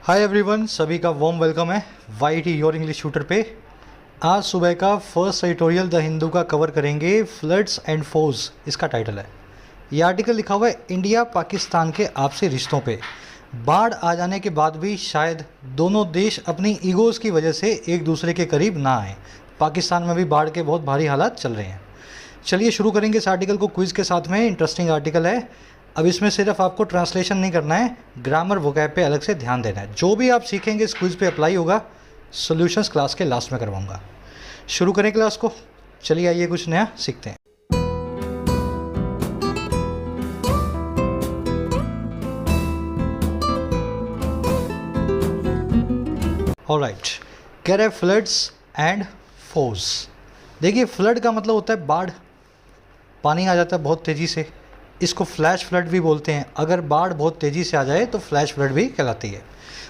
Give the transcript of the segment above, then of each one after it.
हाय everyone, सभी का warm welcome है Y T your English shooter पे। आज सुबह का फर्स्ट एडिटोरियल द हिंदू का कवर करेंगे। फ्लड्स एंड फोर्स इसका टाइटल है। ये आर्टिकल लिखा हुआ है इंडिया पाकिस्तान के आपसी रिश्तों पे। बाढ़ आ जाने के बाद भी शायद दोनों देश अपनी ईगोज़ की वजह से एक दूसरे के करीब ना आए। पाकिस्तान में भी बाढ़ के बहुत भारी हालात चल रहे हैं। चलिए शुरू करेंगे इस आर्टिकल को क्विज़ के साथ में। इंटरेस्टिंग आर्टिकल है। अब इसमें सिर्फ आपको ट्रांसलेशन नहीं करना है, ग्रामर वोकैब पे अलग से ध्यान देना है। जो भी आप सीखेंगे इस क्विज़ पे अप्लाई होगा। सॉल्यूशंस क्लास के लास्ट में करवाऊंगा। शुरू करें क्लास को। चलिए आइए कुछ नया सीखते हैं। ऑलराइट, कह रहे फ्लड्स एंड फोर्स। देखिए, फ्लड का मतलब होता है बाढ़, पानी आ जाता है बहुत तेज़ी से। इसको फ्लैश फ्लड भी बोलते हैं। अगर बाढ़ बहुत तेज़ी से आ जाए तो फ्लैश फ्लड भी कहलाती है।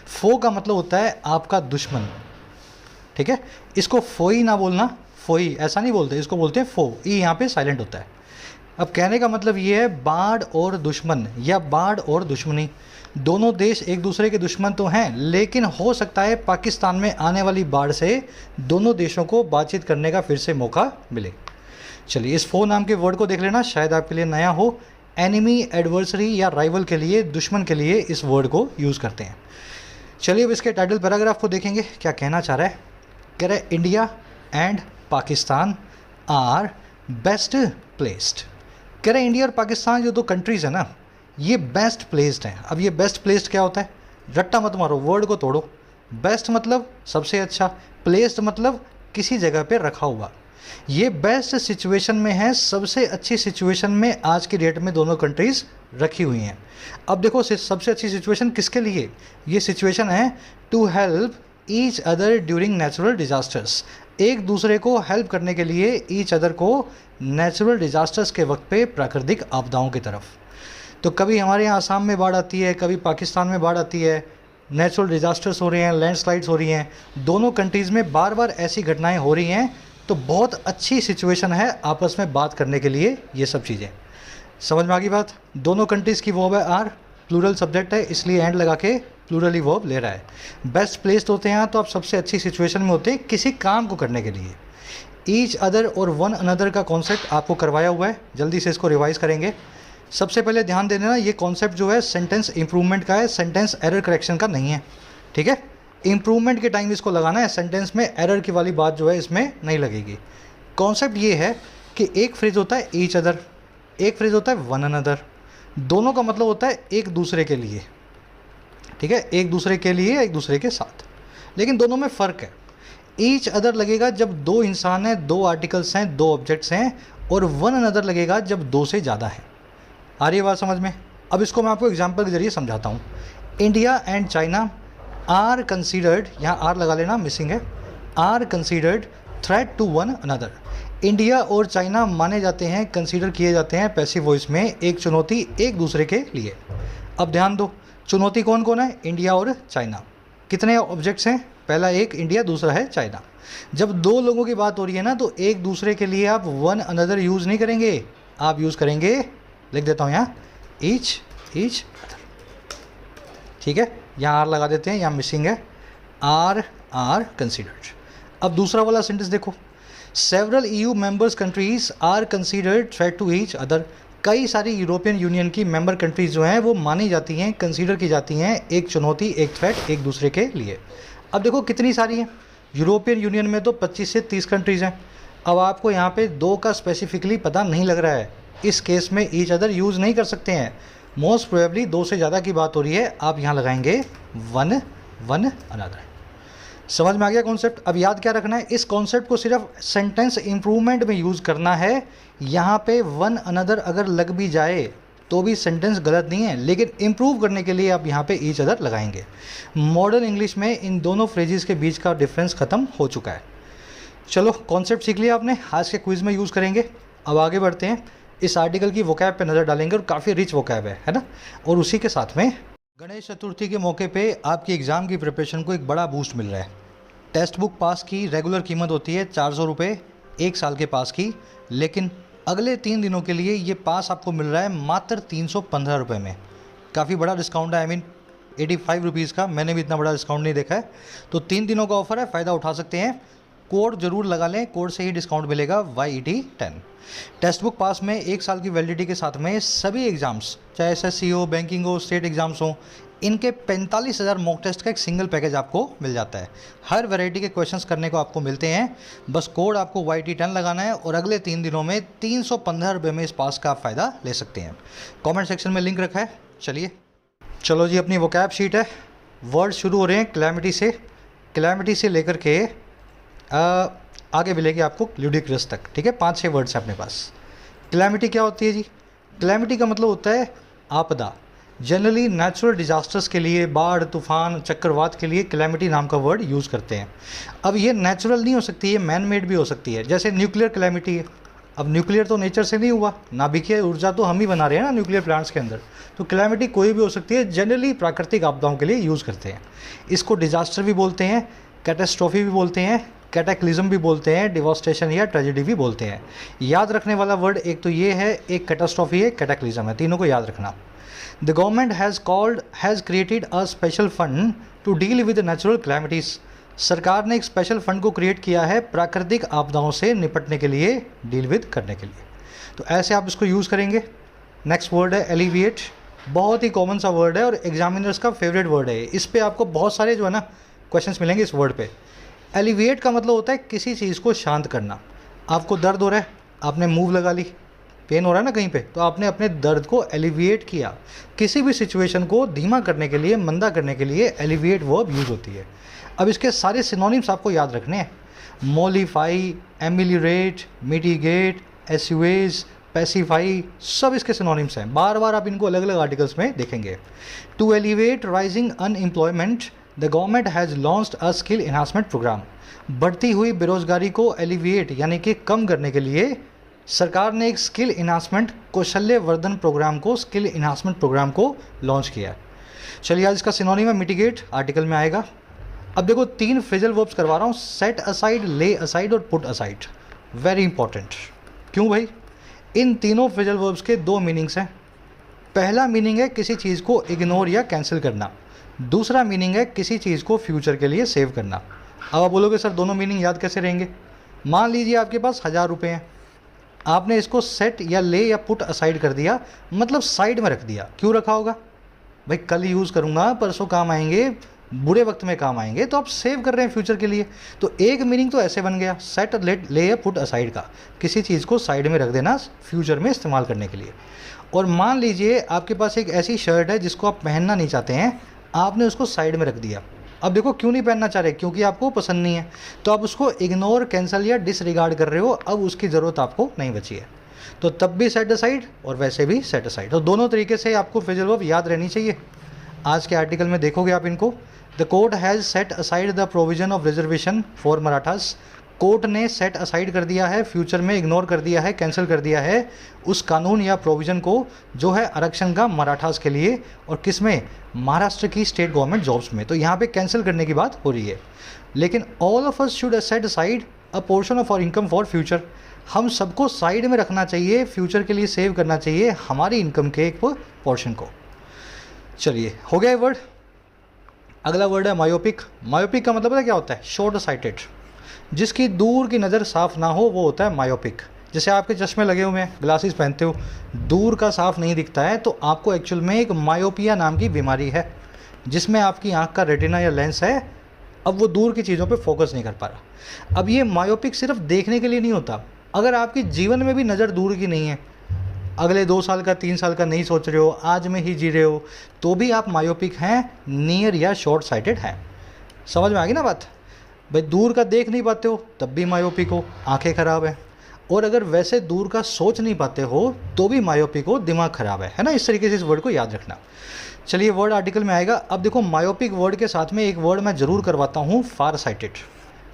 फो का मतलब होता है आपका दुश्मन, ठीक है। इसको फोई ना बोलना, फोई ऐसा नहीं बोलते, इसको बोलते हैं फो। ई यहाँ पे साइलेंट होता है। अब कहने का मतलब ये है, बाढ़ और दुश्मन या बाढ़ और दुश्मनी, दोनों देश एक दूसरे के दुश्मन तो हैं, लेकिन हो सकता है पाकिस्तान में आने वाली बाढ़ से दोनों देशों को बातचीत करने का फिर से मौका मिले। चलिए, इस फो नाम के वर्ड को देख लेना, शायद आपके लिए नया हो। एनिमी, एडवर्सरी या राइवल के लिए, दुश्मन के लिए इस वर्ड को यूज़ करते हैं। चलिए अब इसके टाइटल पैराग्राफ को देखेंगे, क्या कहना चाह रहा है। कह रहा है India and Pakistan are best placed. कह रहे हैं इंडिया और पाकिस्तान जो दो कंट्रीज़ है ना, ये बेस्ट प्लेस्ड हैं। अब ये बेस्ट प्लेस्ड क्या होता है, रट्टा मत मारो, वर्ड को तोड़ो। बेस्ट मतलब सबसे अच्छा, प्लेस्ड मतलब किसी जगह पे रखा हुआ। ये बेस्ट सिचुएशन में है, सबसे अच्छी सिचुएशन में आज की डेट में दोनों कंट्रीज़ रखी हुई हैं। अब देखो, सबसे अच्छी सिचुएशन किसके लिए, ये सिचुएशन है to help each other during natural disasters. एक दूसरे को हेल्प करने के लिए, ईच अदर को नेचुरल डिज़ास्टर्स के वक्त पे, प्राकृतिक आपदाओं की तरफ। तो कभी हमारे यहाँ आसाम में बाढ़ आती है, कभी पाकिस्तान में बाढ़ आती है, नेचुरल डिज़ास्टर्स हो रहे हैं, लैंडस्लाइड्स हो रही हैं, दोनों कंट्रीज़ में बार बार ऐसी घटनाएँ हो रही हैं। तो बहुत अच्छी सिचुएशन है आपस में बात करने के लिए। ये सब चीज़ें समझ में आ गई बात। दोनों कंट्रीज़ की वर्ब है आर, प्लूरल सब्जेक्ट है, इसलिए एंड लगा के प्लूरल ही वर्ब ले रहा है। बेस्ट प्लेस्ड होते हैं तो आप सबसे अच्छी सिचुएशन में होते हैं किसी काम को करने के लिए। ईच अदर और वन अनदर का कॉन्सेप्ट आपको करवाया हुआ है, जल्दी से इसको रिवाइज करेंगे। सबसे पहले ध्यान देना, ये कॉन्सेप्ट जो है सेंटेंस इंप्रूवमेंट का है, सेंटेंस एरर करेक्शन का नहीं है, ठीक है। इम्प्रूवमेंट के टाइम इसको लगाना है, सेंटेंस में एरर की वाली बात जो है इसमें नहीं लगेगी। कॉन्सेप्ट ये है कि एक फ्रेज होता है ईच अदर, एक फ्रेज होता है वन अनदर। दोनों का मतलब होता है एक दूसरे के लिए, ठीक है, एक दूसरे के लिए, एक दूसरे के साथ। लेकिन दोनों में फ़र्क है। ईच अदर लगेगा जब दो इंसान हैं, दो आर्टिकल्स हैं, दो ऑब्जेक्ट्स हैं, और वन अनदर लगेगा जब दो से ज़्यादा है। आ रही है बात समझ में। अब इसको मैं आपको एग्जाम्पल के जरिए समझाता हूँ। India and China are considered, यहाँ आर लगा लेना, मिसिंग है, are considered threat to one another. India और चाइना माने जाते हैं, कंसीडर किए जाते हैं पैसिव वॉइस में, एक चुनौती एक दूसरे के लिए। अब ध्यान दो, चुनौती कौन कौन है, इंडिया और चाइना। कितने ऑब्जेक्ट्स हैं, पहला एक इंडिया, दूसरा है चाइना। जब दो लोगों की बात हो रही है ना, तो एक दूसरे के लिए आप वन अनदर यूज़ नहीं करेंगे, आप यूज़ करेंगे, लिख देता हूँ यहाँ, ईच अदर, ठीक है। यहाँ आर लगा देते हैं, यहाँ मिसिंग है, आर कंसीडर्ड। अब दूसरा वाला सेंटेंस देखो, several EU members countries are considered threat to each other. कई सारी यूरोपियन यूनियन की मेंबर कंट्रीज जो हैं वो मानी जाती हैं, कंसीडर की जाती हैं, एक चुनौती, एक थ्रेट एक दूसरे के लिए। अब देखो कितनी सारी हैं, यूरोपियन यूनियन में तो 25 से 30 कंट्रीज़ हैं। अब आपको यहाँ पे दो का स्पेसिफिकली पता नहीं लग रहा है, इस केस में ईच अदर यूज़ नहीं कर सकते हैं। मोस्ट प्रोबेबली दो से ज़्यादा की बात हो रही है, आप यहाँ लगाएंगे वन अनदर। समझ में आ गया कॉन्सेप्ट। अब याद क्या रखना है, इस कॉन्सेप्ट को सिर्फ सेंटेंस इंप्रूवमेंट में यूज़ करना है। यहाँ पे वन अनदर अगर लग भी जाए तो भी सेंटेंस गलत नहीं है, लेकिन इम्प्रूव करने के लिए आप यहाँ पे ईच अदर लगाएंगे। मॉडर्न इंग्लिश में इन दोनों फ्रेजेस के बीच का डिफरेंस ख़त्म हो चुका है। चलो, कॉन्सेप्ट सीख लिया आपने, आज के क्विज़ में यूज़ करेंगे। अब आगे बढ़ते हैं, इस आर्टिकल की वोकैब पे नज़र डालेंगे, और काफ़ी रिच वोकैब है ना। और उसी के साथ में गणेश चतुर्थी के मौके पे आपकी एग्ज़ाम की प्रिपरेशन को एक बड़ा बूस्ट मिल रहा है। टेक्स्ट बुक पास की रेगुलर कीमत होती है 400 रुपये एक साल के पास की, लेकिन अगले 3 दिनों के लिए ये पास आपको मिल रहा है मात्र 315 रुपये में। काफ़ी बड़ा डिस्काउंट है। ₹85 का, मैंने भी इतना बड़ा डिस्काउंट नहीं देखा है। तो 3 दिनों का ऑफर है, फ़ायदा उठा सकते हैं। कोड जरूर लगा लें, कोड से ही डिस्काउंट मिलेगा YET10। टेक्स्ट बुक पास में 1 साल की वैलिडिटी के साथ में सभी एग्ज़ाम्स, चाहे SSC हो, बैंकिंग हो, स्टेट एग्ज़ाम्स हो, इनके 45,000 मॉक टेस्ट का एक सिंगल पैकेज आपको मिल जाता है। हर वैरायटी के क्वेश्चंस करने को आपको मिलते हैं। बस कोड आपको YT10 लगाना है और अगले 3 दिनों में ₹315 में इस पास का आप फ़ायदा ले सकते हैं। कमेंट सेक्शन में लिंक रखा है। चलो जी, अपनी वोकैब शीट है। वर्ड शुरू हो रहे हैं कैलामिटी से लेकर के आगे मिलेगी आपको ल्यूडिक्रस तक। ठीक है, 5-6 वर्ड्स हैं अपने पास। कैलामिटी क्या होती है जी? कैलामिटी का मतलब होता है आपदा। जनरली नेचुरल डिजास्टर्स के लिए, बाढ़, तूफान, चक्रवात के लिए कैलामिटी नाम का वर्ड यूज़ करते हैं। अब ये नेचुरल नहीं हो सकती है, मैन मेड भी हो सकती है। जैसे न्यूक्लियर कैलामिटी है। अब न्यूक्लियर तो नेचर से नहीं हुआ, नाभिकीय ऊर्जा तो हम ही बना रहे हैं ना न्यूक्लियर प्लांट्स के अंदर। तो कैलामिटी कोई भी हो सकती है, जनरली प्राकृतिक आपदाओं के लिए यूज़ करते हैं। इसको डिजास्टर भी बोलते हैं, कैटास्ट्रोफी भी बोलते हैं, कैटाक्लिज्म भी बोलते हैं, डिवास्टेशन या ट्रेजेडी भी बोलते हैं। याद रखने वाला वर्ड एक तो ये है, एक कैटास्ट्रोफी है, कैटाक्लिज्म है, तीनों को याद रखना। The government has created a special fund to deal with natural calamities. सरकार ने एक स्पेशल फंड को क्रिएट किया है प्राकृतिक आपदाओं से निपटने के लिए, डील विद करने के लिए। तो ऐसे आप इसको यूज़ करेंगे। नेक्स्ट वर्ड है एलिविएट। बहुत ही कॉमन सा वर्ड है और एग्जामिनर्स का फेवरेट वर्ड है। इस पे आपको बहुत सारे जो है ना क्वेश्चंस मिलेंगे इस वर्ड पे। एलिविएट का मतलब होता है किसी चीज़ को शांत करना। आपको दर्द हो रहा है, आपने मूव लगा ली, पेन हो रहा है ना कहीं पे, तो आपने अपने दर्द को एलिविएट किया। किसी भी सिचुएशन को धीमा करने के लिए, मंदा करने के लिए एलिविएट वर्ब यूज़ होती है। अब इसके सारे सिनोनिम्स आपको याद रखने हैं। मोलिफाई, एमिलियरेट, मिटिगेट, एस्यूएज, पैसिफाई, सब इसके सिनोनिम्स हैं। बार बार आप इनको अलग अलग आर्टिकल्स में देखेंगे। To elevate rising unemployment the government has launched a skill enhancement programme. बढ़ती हुई बेरोजगारी को एलिविएट यानी कि कम करने के लिए सरकार ने एक स्किल इन्हांसमेंट, कौशल्य वर्धन प्रोग्राम को, स्किल इन्हांसमेंट प्रोग्राम को लॉन्च किया। चलिए, आज इसका सिनोनिम है मिटिगेट, आर्टिकल में आएगा। अब देखो 3 फ्रेजल वर्ब्स करवा रहा हूँ, सेट असाइड, ले असाइड और पुट असाइड। Very important. क्यों भाई? इन तीनों फ्रेजल वर्ब्स के 2 मीनिंग्स हैं। पहला मीनिंग है किसी चीज़ को इग्नोर या कैंसिल करना। दूसरा मीनिंग है किसी चीज़ को फ्यूचर के लिए सेव करना। अब आप बोलोगे सर दोनों मीनिंग याद कैसे रहेंगे? मान लीजिए आपके पास 1000 रुपये हैं, आपने इसको सेट या ले या पुट असाइड कर दिया, मतलब साइड में रख दिया। क्यों रखा होगा भाई? कल यूज़ करूँगा, परसों काम आएंगे, बुरे वक्त में काम आएंगे, तो आप सेव कर रहे हैं फ्यूचर के लिए। तो एक मीनिंग तो ऐसे बन गया, सेट ले या पुट असाइड का, किसी चीज़ को साइड में रख देना फ्यूचर में इस्तेमाल करने के लिए। और मान लीजिए आपके पास एक ऐसी शर्ट है जिसको आप पहनना नहीं चाहते हैं, आपने उसको साइड में रख दिया। अब देखो क्यों नहीं पहनना चाह रहे? क्योंकि आपको पसंद नहीं है, तो आप उसको इग्नोर, कैंसिल या डिसरिगार्ड कर रहे हो। अब उसकी ज़रूरत आपको नहीं बची है, तो तब भी सेट असाइड और वैसे भी सेट असाइड। तो दोनों तरीके से आपको फ्रेजल वर्ब याद रहनी चाहिए। आज के आर्टिकल में देखोगे आप इनको। The court has set aside the provision of reservation for Marathas. Court ने सेट असाइड कर दिया है, फ्यूचर में इग्नोर कर दिया है, कैंसिल कर दिया है उस कानून या प्रोविज़न को जो है आरक्षण का मराठास के लिए। और किस में? महाराष्ट्र की स्टेट गवर्नमेंट जॉब्स में। तो यहाँ पे कैंसिल करने की बात हो रही है। लेकिन all of us should set aside a portion of our income for future. हम सबको साइड में रखना चाहिए, फ्यूचर के लिए सेव करना चाहिए हमारी इनकम के एक पोर्शन को। चलिए, हो गया वर्ड। अगला वर्ड है मायोपिक। मायोपिक का मतलब पता क्या होता है? Short sighted. जिसकी दूर की नज़र साफ ना हो वो होता है मायोपिक। जैसे आपके चश्मे लगे हुए हैं, ग्लासेस पहनते हो, दूर का साफ नहीं दिखता है, तो आपको एक्चुअल में एक मायोपिया नाम की बीमारी है, जिसमें आपकी आंख का रेटिना या लेंस है, अब वो दूर की चीज़ों पे फोकस नहीं कर पा रहा। अब ये मायोपिक सिर्फ देखने के लिए नहीं होता। अगर आपकी जीवन में भी नज़र दूर की नहीं है, अगले 2 साल का, 3 साल का नहीं सोच रहे हो, आज में ही जी रहे हो, तो भी आप मायोपिक हैं, नियर या शॉर्ट साइटेड हैं। समझ में आ गई ना बात? भाई दूर का देख नहीं पाते हो तब भी मायोपिक हो, आंखें ख़राब है। और अगर वैसे दूर का सोच नहीं पाते हो तो भी मायोपिक हो, दिमाग ख़राब है ना। इस तरीके से इस वर्ड को याद रखना। चलिए, वर्ड आर्टिकल में आएगा। अब देखो, मायोपिक वर्ड के साथ में एक वर्ड मैं ज़रूर करवाता हूँ, फार साइटेड।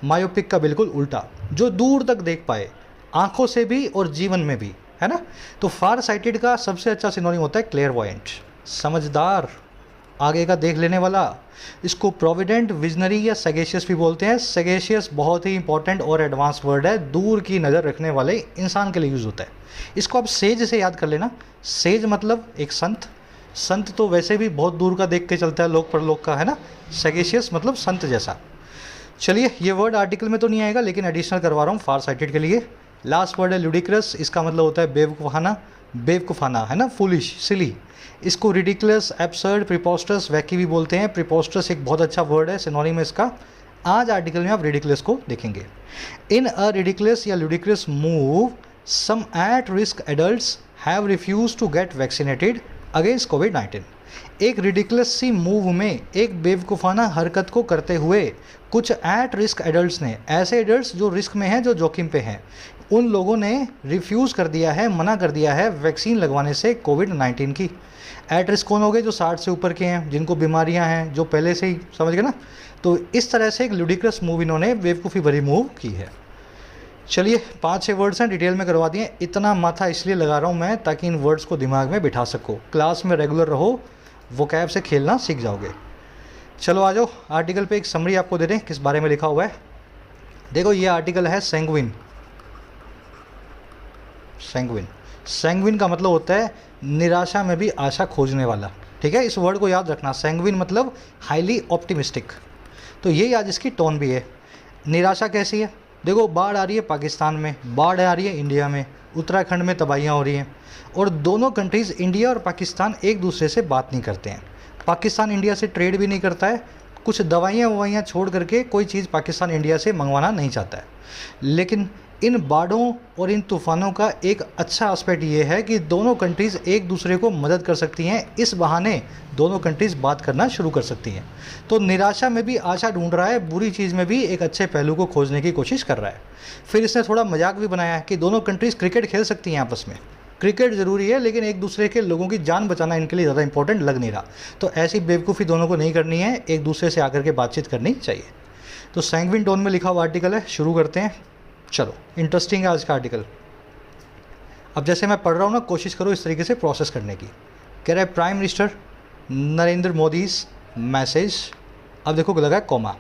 मायोपिक का बिल्कुल उल्टा, जो दूर तक देख पाए, आँखों से भी और जीवन में भी, है ना। तो फार साइटेड का सबसे अच्छा सिनोनिम होता है क्लेयरवॉयंट, समझदार, आगे का देख लेने वाला। इसको प्रोविडेंट, विजनरी या सगेशियस भी बोलते हैं। सगेशियस बहुत ही इंपॉर्टेंट और एडवांस वर्ड है, दूर की नज़र रखने वाले इंसान के लिए यूज़ होता है। इसको आप सेज से याद कर लेना। सेज मतलब एक संत, संत तो वैसे भी बहुत दूर का देख के चलता है, लोक परलोक का, है ना। सैगेशियस मतलब संत जैसा। चलिए, ये वर्ड आर्टिकल में तो नहीं आएगा, लेकिन एडिशनल करवा रहा हूँ फार साइटेड के लिए। लास्ट वर्ड है लुडिक्रस, इसका मतलब होता है बेवकूफ़ाना, बेवकूफ़ाना, है ना, फुलिश, सिली। इसको रिडिकुलस, एब्सर्ड, प्रिपोस्टरस, वैकी भी बोलते हैं। प्रिपोस्टरस एक बहुत अच्छा वर्ड है, सिनोनिम है इसका। आज आर्टिकल में आप रिडिकुलस को देखेंगे। इन अ रिडिकुलस या ludicrous move some at risk adults have refuse to get vaccinated against कोविड-19। एक रिडिकुलस सी मूव में, एक बेवकूफ़ाना हरकत को करते हुए कुछ एट रिस्क एडल्ट्स ने, ऐसे एडल्ट्स जो रिस्क में हैं, जो जोखिम पे हैं, उन लोगों ने रिफ्यूज़ कर दिया है, मना कर दिया है वैक्सीन लगवाने से कोविड-19 की। एट रिस्क कौन हो गए? जो 60 से ऊपर के हैं, जिनको बीमारियां हैं, जो पहले से ही, समझ गए ना। तो इस तरह से एक लुडिक्रस मूव इन्होंने बेवकूफ़ी भरी मूव की है। चलिए, 5-6 वर्ड्स हैं, डिटेल में करवा दिए। इतना माथा इसलिए लगा रहा हूँ मैं ताकि इन वर्ड्स को दिमाग में बिठा सको। क्लास में रेगुलर रहो, वोकैब से खेलना सीख जाओगे। चलो आ जाओ, आर्टिकल पे एक समरी आपको दे दें किस बारे में लिखा हुआ है। देखो, ये आर्टिकल है सैंग्विन। सैंग्विन, सैंग्विन का मतलब होता है निराशा में भी आशा खोजने वाला। ठीक है, इस वर्ड को याद रखना। सैंग्विन मतलब हाईली ऑप्टिमिस्टिक। तो यही आज इसकी टोन भी है। निराशा कैसी है? देखो, बाढ़ आ रही है पाकिस्तान में, बाढ़ आ रही है इंडिया में, उत्तराखंड में तबाहियाँ हो रही हैं, और दोनों कंट्रीज़ इंडिया और पाकिस्तान एक दूसरे से बात नहीं करते हैं। पाकिस्तान इंडिया से ट्रेड भी नहीं करता है, कुछ दवाइयाँ छोड़ करके कोई चीज़ पाकिस्तान इंडिया से मंगवाना नहीं चाहता है। लेकिन इन बाढ़ों और इन तूफ़ानों का एक अच्छा एस्पेक्ट ये है कि दोनों कंट्रीज़ एक दूसरे को मदद कर सकती हैं। इस बहाने दोनों कंट्रीज़ बात करना शुरू कर सकती हैं। तो निराशा में भी आशा ढूंढ रहा है, बुरी चीज़ में भी एक अच्छे पहलू को खोजने की कोशिश कर रहा है। फिर इसने थोड़ा मजाक भी बनाया है कि दोनों कंट्रीज़ क्रिकेट खेल सकती हैं आपस में। क्रिकेट ज़रूरी है, लेकिन एक दूसरे के लोगों की जान बचाना इनके लिए ज़्यादा इंपॉर्टेंट लग नहीं रहा। तो ऐसी बेवकूफ़ी दोनों को नहीं करनी है, एक दूसरे से आकर के बातचीत करनी चाहिए। तो सैंग्विन टोन में लिखा हुआ आर्टिकल है, शुरू करते हैं। चलो, इंटरेस्टिंग है आज का आर्टिकल। अब जैसे मैं पढ़ रहा हूँ ना, कोशिश करो इस तरीके से प्रोसेस करने की। कह रहा है prime minister Narendra Modi's message, अब देखो लगा है comma,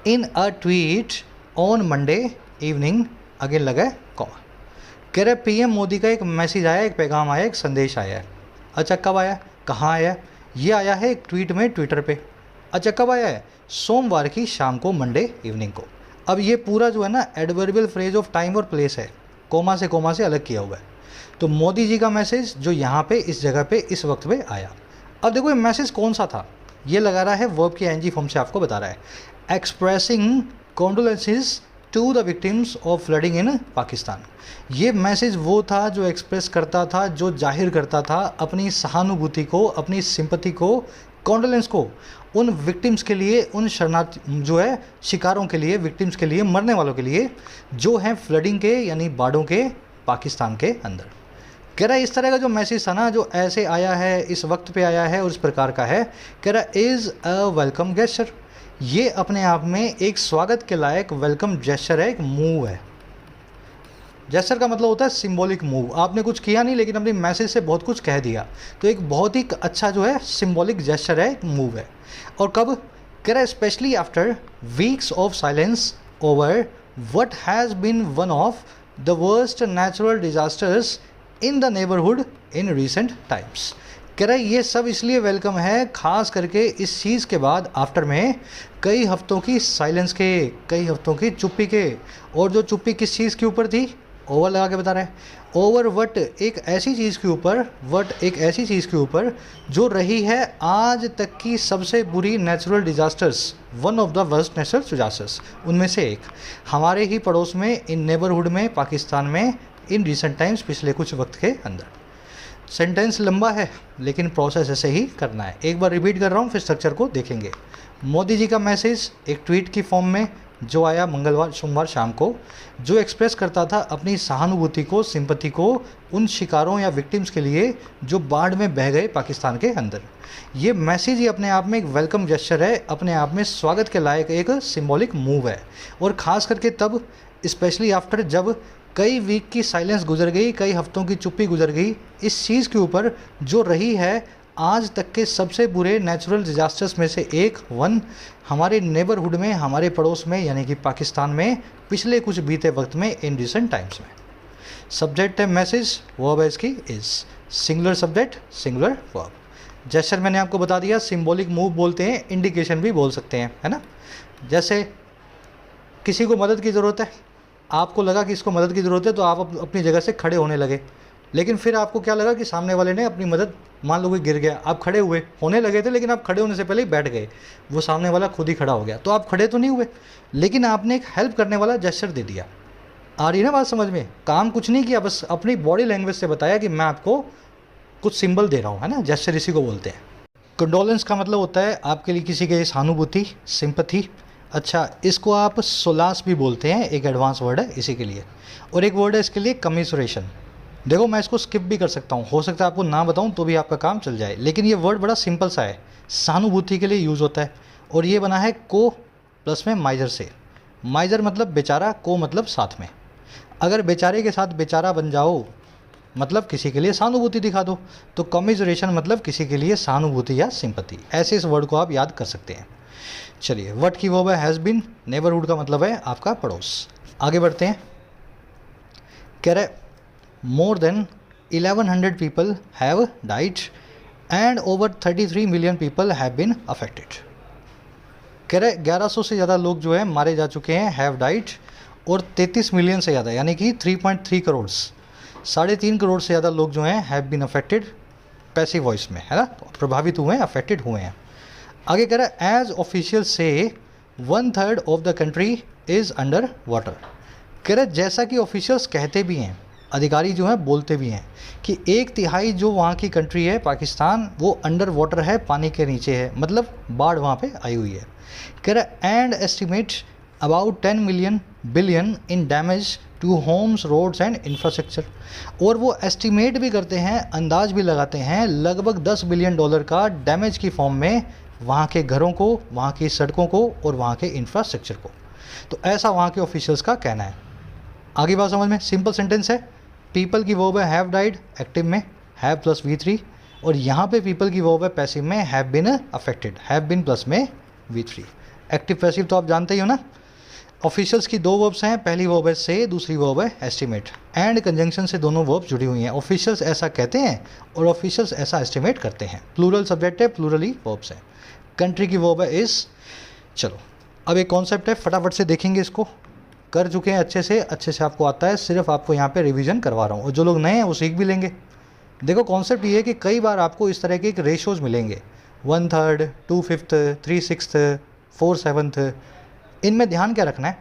in a tweet on Monday evening, again लगा है कॉमा। कह रहे पीएम मोदी का एक मैसेज आया, एक पैगाम आया, एक संदेश आया है। अच्छा, कब आया, कहाँ आया? ये आया है एक ट्वीट में, ट्विटर पे। अच्छा, कब आया है? सोमवार की शाम को, मंडे इवनिंग को। अब ये पूरा जो है ना एडवर्बियल फ्रेज ऑफ टाइम और प्लेस है, कोमा से अलग किया हुआ है। तो मोदी जी का मैसेज जो यहाँ पे इस जगह पे इस वक्त पे आया। अब देखो ये मैसेज कौन सा था, ये लगा रहा है वर्ब की एनजी फॉर्म से आपको बता रहा है, expressing condolences to the victims of flooding in Pakistan. ये मैसेज वो था जो एक्सप्रेस करता था, जो जाहिर करता था अपनी सहानुभूति को, अपनी सिंपैथी को, कॉन्डोलेंस को उन विक्टिम्स के लिए, उन शरणार्थी जो है शिकारों के लिए, विक्टिम्स के लिए, मरने वालों के लिए जो हैं फ्लडिंग के यानी बाढ़ों के पाकिस्तान के अंदर। कह रहा है इस तरह का जो मैसेज था ना, जो ऐसे आया है, इस वक्त पे आया है और इस प्रकार का है, कह रहा इज़ अ वेलकम जेस्चर। ये अपने आप में एक स्वागत के लायक वेलकम जेस्चर है, एक मूव है। जेस्चर का मतलब होता है सिंबॉलिक मूव। आपने कुछ किया नहीं लेकिन अपनी मैसेज से बहुत कुछ कह दिया, तो एक बहुत ही अच्छा जो है सिंबॉलिक जेस्चर है, एक मूव है। और कब? कह रहा है specially after weeks of silence over what has been one of the worst natural disasters in the neighbourhood in recent times. कह रहा है ये सब इसलिए वेलकम है, खास करके इस चीज़ के बाद, आफ्टर में कई हफ्तों की साइलेंस के, कई हफ्तों की चुप्पी के। और जो चुप्पी किस चीज़ के ऊपर थी? ओवर लगा के बता रहा है, ओवर वट, एक ऐसी चीज़ के ऊपर, वट एक ऐसी चीज़ के ऊपर जो रही है आज तक की सबसे बुरी natural disasters, one of the worst natural disasters, उनमें से एक हमारे ही पड़ोस में, इन नेबरहुड में, पाकिस्तान में, इन रिसेंट टाइम्स, पिछले कुछ वक्त के अंदर। सेंटेंस लंबा है लेकिन प्रोसेस ऐसे ही करना है। एक बार रिपीट कर रहा हूँ, फिर स्ट्रक्चर को देखेंगे। मोदी जी का मैसेज एक ट्वीट की फॉर्म में जो आया सोमवार शाम को, जो एक्सप्रेस करता था अपनी सहानुभूति को, सिंपैथी को उन शिकारों या विक्टिम्स के लिए जो बाढ़ में बह गए पाकिस्तान के अंदर। ये मैसेज ही अपने आप में एक वेलकम जेस्चर है, अपने आप में स्वागत के लायक एक सिंबॉलिक मूव है। और ख़ास करके तब, स्पेशली आफ्टर, जब कई वीक की साइलेंस गुजर गई, कई हफ्तों की चुप्पी गुजर गई इस चीज़ के ऊपर जो रही है आज तक के सबसे बुरे नेचुरल डिजास्टर्स में से एक, वन, हमारे नेबरहुड में, हमारे पड़ोस में यानी कि पाकिस्तान में, पिछले कुछ बीते वक्त में, इन रिसेंट टाइम्स में। सब्जेक्ट है मैसेज, वर्ब है इसकी is, singular subject, singular verb. Gesture मैंने आपको बता दिया, सिंबॉलिक मूव बोलते हैं, इंडिकेशन भी बोल सकते हैं, है ना। जैसे किसी को मदद की ज़रूरत है, आपको लगा कि इसको मदद की ज़रूरत है तो आप अपनी जगह से खड़े होने लगे, लेकिन फिर आपको क्या लगा कि सामने वाले ने अपनी मदद, मान लो कोई गिर गया, आप खड़े हुए होने लगे थे लेकिन आप खड़े होने से पहले ही बैठ गए, वो सामने वाला खुद ही खड़ा हो गया, तो आप खड़े तो नहीं हुए लेकिन आपने एक हेल्प करने वाला जेस्चर दे दिया। आ रही है ना बात समझ में? काम कुछ नहीं किया, बस अपनी बॉडी लैंग्वेज से बताया कि मैं आपको कुछ सिंबल दे रहा हूँ, है ना। जेस्चर इसी को बोलते हैं। कंडोलेंस का मतलब होता है आपके लिए किसी के सहानुभूति, सिंपथी। अच्छा, इसको आप सोलास भी बोलते हैं, एक एडवांस वर्ड है इसी के लिए। और एक वर्ड है इसके लिए कमिसरेशन। देखो मैं इसको स्किप भी कर सकता हूँ, हो सकता है आपको ना बताऊँ तो भी आपका काम चल जाए, लेकिन ये वर्ड बड़ा सिंपल सा है, सहानुभूति के लिए यूज़ होता है। और ये बना है को प्लस में माइजर से। माइजर मतलब बेचारा, को मतलब साथ में। अगर बेचारे के साथ बेचारा बन जाओ मतलब किसी के लिए सहानुभूति दिखा दो, तो कमिसरेशन मतलब किसी के लिए सहानुभूति या सिंपैथी। ऐसे इस वर्ड को आप याद कर सकते हैं। चलिए, व्हाट की वर्ब है हैज़ बीन। नेबरहुड का मतलब है आपका पड़ोस। आगे बढ़ते हैं। कह रहे more than 1100 people have died and over 33 million people have been affected. कह रहे 1100 से ज़्यादा लोग जो है मारे जा चुके हैं, हैव डाइड, और 33 मिलियन से ज़्यादा यानी कि 3.3 करोड़, 3.5 करोड़ से ज़्यादा लोग जो हैं have been affected, passive voice में, है ना, प्रभावित हुए हैं, अफेक्टेड हुए हैं। आगे कह रहा है एज ऑफिशियल से 1/3 of the country is under water. कह रहे जैसा कि ऑफिशियल्स कहते भी हैं, अधिकारी जो हैं बोलते भी हैं कि 1/3 जो वहाँ की कंट्री है पाकिस्तान, वो अंडर वाटर है, पानी के नीचे है, मतलब बाढ़ वहाँ पे आई हुई है। कह रहा है and estimate about 10 million billion in damage to homes, roads and infrastructure. और वो एस्टिमेट भी करते हैं, अंदाज भी लगाते हैं, लगभग $10 बिलियन का डैमेज की फॉर्म में वहाँ के घरों को, वहाँ की सड़कों को और वहाँ के इंफ्रास्ट्रक्चर को। तो ऐसा वहाँ के ऑफिशियल्स का कहना है। आगे बात समझ में? सिंपल सेंटेंस है। पीपल की वर्ब है हैव डाइड, एक्टिव में हैव प्लस V3, और यहाँ पे पीपल की वर्ब है पैसिव में have been affected, have been plus में V3। एक्टिव पैसिव तो आप जानते ही हो ना। ऑफिशियल्स की 2 वर्ब्स हैं, पहली वर्ब है से, दूसरी वर्ब है एस्टिमेट। एंड कंजंक्शन से दोनों वर्ब जुड़ी हुई हैं। ऑफिशियल्स ऐसा कहते हैं और ऑफिशियल्स ऐसा एस्टिमेट करते हैं। प्लूरल सब्जेक्ट है, प्लूरली वर्ब्स हैं। कंट्री की वर्ब है इज़। चलो अब एक कॉन्सेप्ट है, फटाफट से देखेंगे इसको। कर चुके हैं अच्छे से आपको आता है, सिर्फ आपको यहाँ पे रिवीजन करवा रहा हूँ, और जो लोग नए हैं वो सीख भी लेंगे। देखो कॉन्सेप्ट ये है कि कई बार आपको इस तरह के एक रेशोज़ मिलेंगे, 1/3, 2/5, 3/6, 4/7। इनमें ध्यान क्या रखना है,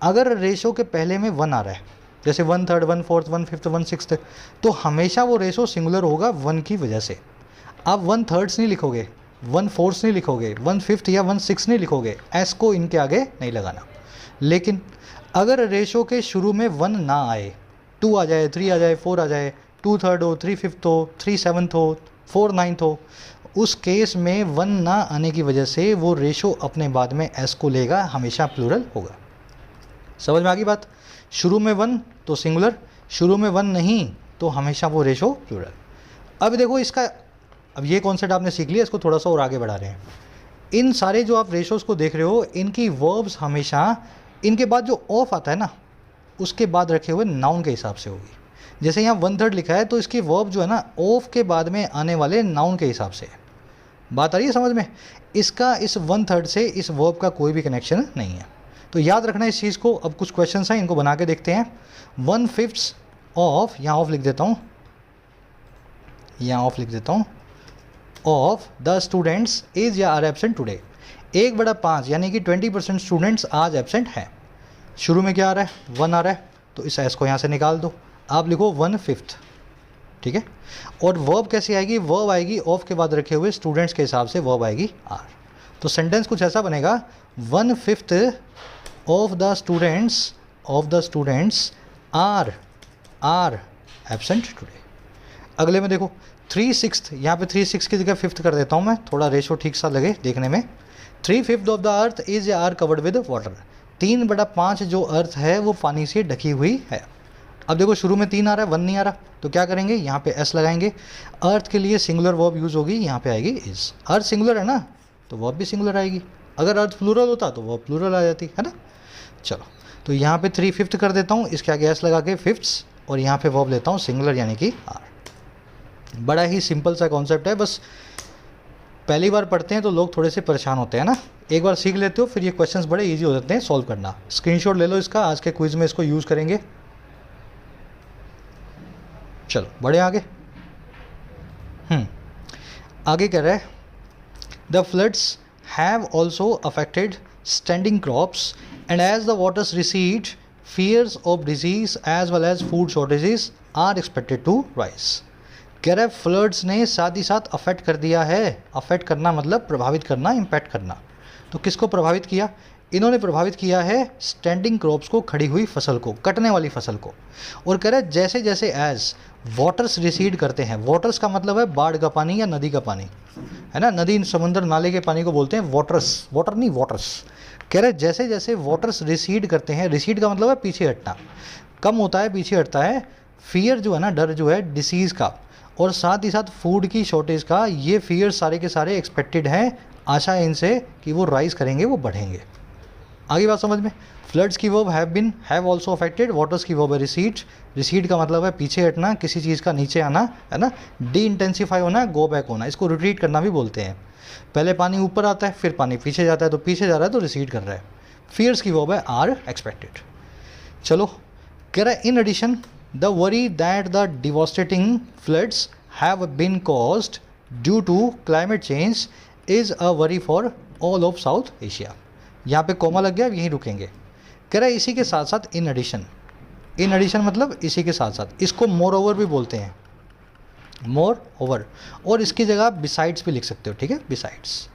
अगर रेशो के पहले में 1 आ रहा है, जैसे 1/3, 1/4, 1/5, 1/6, तो हमेशा वो रेशो सिंगुलर होगा 1 की वजह से। आप 1/3 नहीं लिखोगे, 1/4 नहीं लिखोगे, 1/5 या 1/6 नहीं लिखोगे, एस को इनके आगे नहीं लगाना। लेकिन अगर रेशो के शुरू में 1 ना आए, 2 आ जाए, 3 आ जाए, 4 आ जाए, 2/3 हो, 3/5 हो, 3/7 हो, 4/9 हो, उस केस में 1 ना आने की वजह से वो रेशो अपने बाद में एस को लेगा, हमेशा प्लूरल होगा। समझ में आ गई बात? शुरू में 1 तो सिंगुलर, शुरू में 1 नहीं तो हमेशा वो रेशो प्लूरल। अब देखो इसका, अब ये कॉन्सेप्ट आपने सीख लिया, इसको थोड़ा सा और आगे बढ़ा रहे हैं। इन सारे जो आप रेशोज़ को देख रहे हो, इनकी वर्ब्स हमेशा इनके बाद जो ऑफ आता है ना, उसके बाद रखे हुए नाउन के हिसाब से होगी। जैसे यहाँ 1/3 लिखा है तो इसकी वर्ब जो है ना, ऑफ के बाद में आने वाले नाउन के हिसाब से। बात आ रही है समझ में? इसका इस 1/3 से इस वर्ब का कोई भी कनेक्शन नहीं है, तो याद रखना इस चीज़ को। अब कुछ क्वेश्चंस हैं, इनको बना के देखते हैं। 1/5 ऑफ, यहाँ ऑफ लिख देता हूँ, यहाँ ऑफ लिख देता हूँ, ऑफ द स्टूडेंट्स इज या आर एब्सेंट टुडे। 1/5 यानी कि 20% स्टूडेंट्स आज एब्सेंट हैं। शुरू में क्या आ रहा है, 1 आ रहा है, तो इस एस को यहाँ से निकाल दो, आप लिखो 1/5, ठीक है। और वर्ब कैसी आएगी, वर्ब आएगी ऑफ के बाद रखे हुए स्टूडेंट्स के हिसाब से, वर्ब आएगी आर। तो सेंटेंस कुछ ऐसा बनेगा, 1/5 of the students are absent today. अगले में देखो 3/6, यहाँ पे 3/6 की जगह 5th कर देता हूँ मैं, थोड़ा रेशो ठीक सा लगे देखने में। 3/5 ऑफ द अर्थ इज या आर कवर्ड विद वाटर। 3/5 जो अर्थ है वो पानी से ढकी हुई है। अब देखो शुरू में 3 आ रहा है, 1 नहीं आ रहा, तो क्या करेंगे, यहाँ पे एस लगाएंगे। अर्थ के लिए सिंगुलर वर्ब यूज़ होगी, यहाँ पे आएगी इज। अर्थ सिंगुलर है ना, तो वर्ब भी सिंगुलर आएगी। अगर अर्थ प्लूरल होता तो वर्ब प्लूरल आ जाती, है ना। चलो तो यहाँ पे 3/5 कर देता हूँ, इसके आगे एस लगा के 5th, और यहाँ पे वर्ब लेता हूँ सिंगुलर यानी कि आर। बड़ा ही सिंपल सा कॉन्सेप्ट है, बस पहली बार पढ़ते हैं तो लोग थोड़े से परेशान होते हैं ना, एक बार सीख लेते हो फिर ये क्वेश्चंस बड़े इजी हो जाते हैं सॉल्व करना। स्क्रीनशॉट ले लो इसका, आज के क्विज में इसको यूज़ करेंगे। चलो बढ़े आगे। आगे कह रहा है the floods have also affected standing crops and as the waters recede fears of disease as well as food shortages are expected to rise। कह रहा है फ्लड्स ने साथ ही साथ अफेक्ट कर दिया है। अफेक्ट करना मतलब प्रभावित करना, इम्पैक्ट करना। तो किसको प्रभावित किया? इन्होंने प्रभावित किया है स्टैंडिंग क्रॉप्स को, खड़ी हुई फसल को, कटने वाली फसल को। और कह रहा है जैसे जैसे एज वाटर्स रिसीड करते हैं, वाटर्स का मतलब है बाढ़ का पानी या नदी का पानी, है ना, नदी समुद्र नाले के पानी को बोलते हैं वाटर्स, वाटर नहीं वाटर्स। कह रहे जैसे जैसे वाटर्स रिसीड करते हैं, रिसीड का मतलब है पीछे हटना, कम होता है, पीछे हटता है। फियर जो है ना, डर जो है डिसीज़ का और साथ ही साथ फूड की शॉर्टेज का, ये फियर सारे के सारे एक्सपेक्टेड हैं, आशा है इनसे कि वो राइज करेंगे, वो बढ़ेंगे। आगे बात समझ में। फ्लड्स की verb have also affected, waters की वर्ब है रिसीड। रिसीड का मतलब है पीछे हटना, किसी चीज़ का नीचे आना, है ना, डी इंटेंसिफाई होना, गो बैक होना, इसको रिट्रीट करना भी बोलते हैं। पहले पानी ऊपर आता है, फिर पानी पीछे जाता है, तो पीछे जा रहा है तो रिसीड कर रहा है। फियर्स की वर्ब है आर एक्सपेक्टेड। चलो कह रहा है in addition the worry that the devastating floods have been caused due to climate change is a worry for all of South Asia. यहाँ पे कोमा लग गया, यहीं रुकेंगे। कह रहा है इसी के साथ साथ इन एडिशन, इन एडिशन मतलब इसी के साथ साथ, इसको मोर ओवर भी बोलते हैं, मोर ओवर, और इसकी जगह बिसाइड्स भी लिख सकते हो, ठीक है, बिसाइड्स।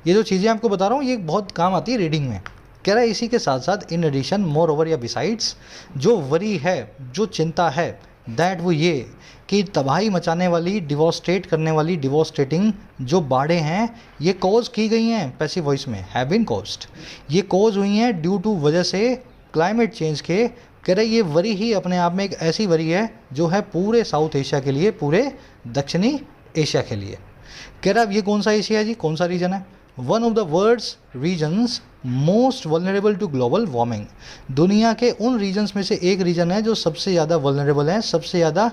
ये जो चीज़ें आपको बता रहा हूँ ये बहुत काम आती है रीडिंग में। कह रहा है इसी के साथ साथ इन एडिशन, मोर ओवर या बिसाइड्स, जो वरी है, जो चिंता है, दैट वो ये कि तबाही मचाने वाली, डिवोस्टेट करने वाली, डिवोस्टेटिंग जो बाढ़ें हैं ये कॉज की गई हैं, पैसिव वॉइस में हैव बीन कॉज्ड, ये कॉज हुई हैं ड्यू टू, वजह से क्लाइमेट चेंज के। कह रहे ये वरी ही अपने आप में एक ऐसी वरी है जो है पूरे साउथ एशिया के लिए, पूरे दक्षिणी एशिया के लिए। कह रहा अब ये कौन सा एशिया है जी, कौन सा रीजन है? One of the world's regions most vulnerable to global warming. दुनिया के उन रीजन्स में से एक रीजन है जो सबसे ज़्यादा वल्नरेबल हैं, सबसे ज़्यादा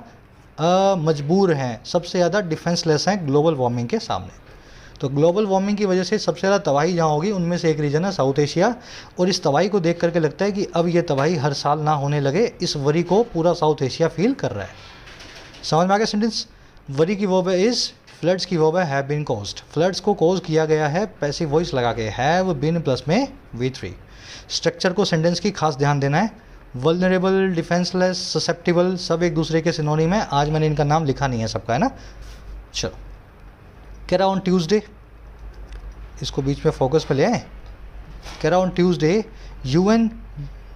मजबूर हैं, सबसे ज़्यादा डिफेंसलेस हैं ग्लोबल वार्मिंग के सामने। तो ग्लोबल वार्मिंग की वजह से सबसे ज़्यादा तबाही जहाँ होगी उनमें से एक रीजन है साउथ एशिया। और इस तबाही को देख करके लगता है कि अब ये तबाही हर साल ना होने लगे, इस वरी को पूरा साउथ एशिया फील कर रहा है। समझ में आ गया सेंटेंस? वरी की वर्ब है इज़, फ्लड्स की वर्ब है हैव बीन कॉज्ड। फ्लड्स को कॉज किया गया है पैसिव वॉइस लगा के, हैव बीन प्लस में V3। स्ट्रक्चर को सेंटेंस की खास ध्यान देना है। वल्नरेबल, डिफेंसलेस, ससेप्टिबल सब एक दूसरे के सिनोनिम है। आज मैंने इनका नाम लिखा नहीं है सबका, है ना। चलो कह रहा ऑन ट्यूसडे, इसको बीच में फोकस पे ले आए। कह रहा on Tuesday UN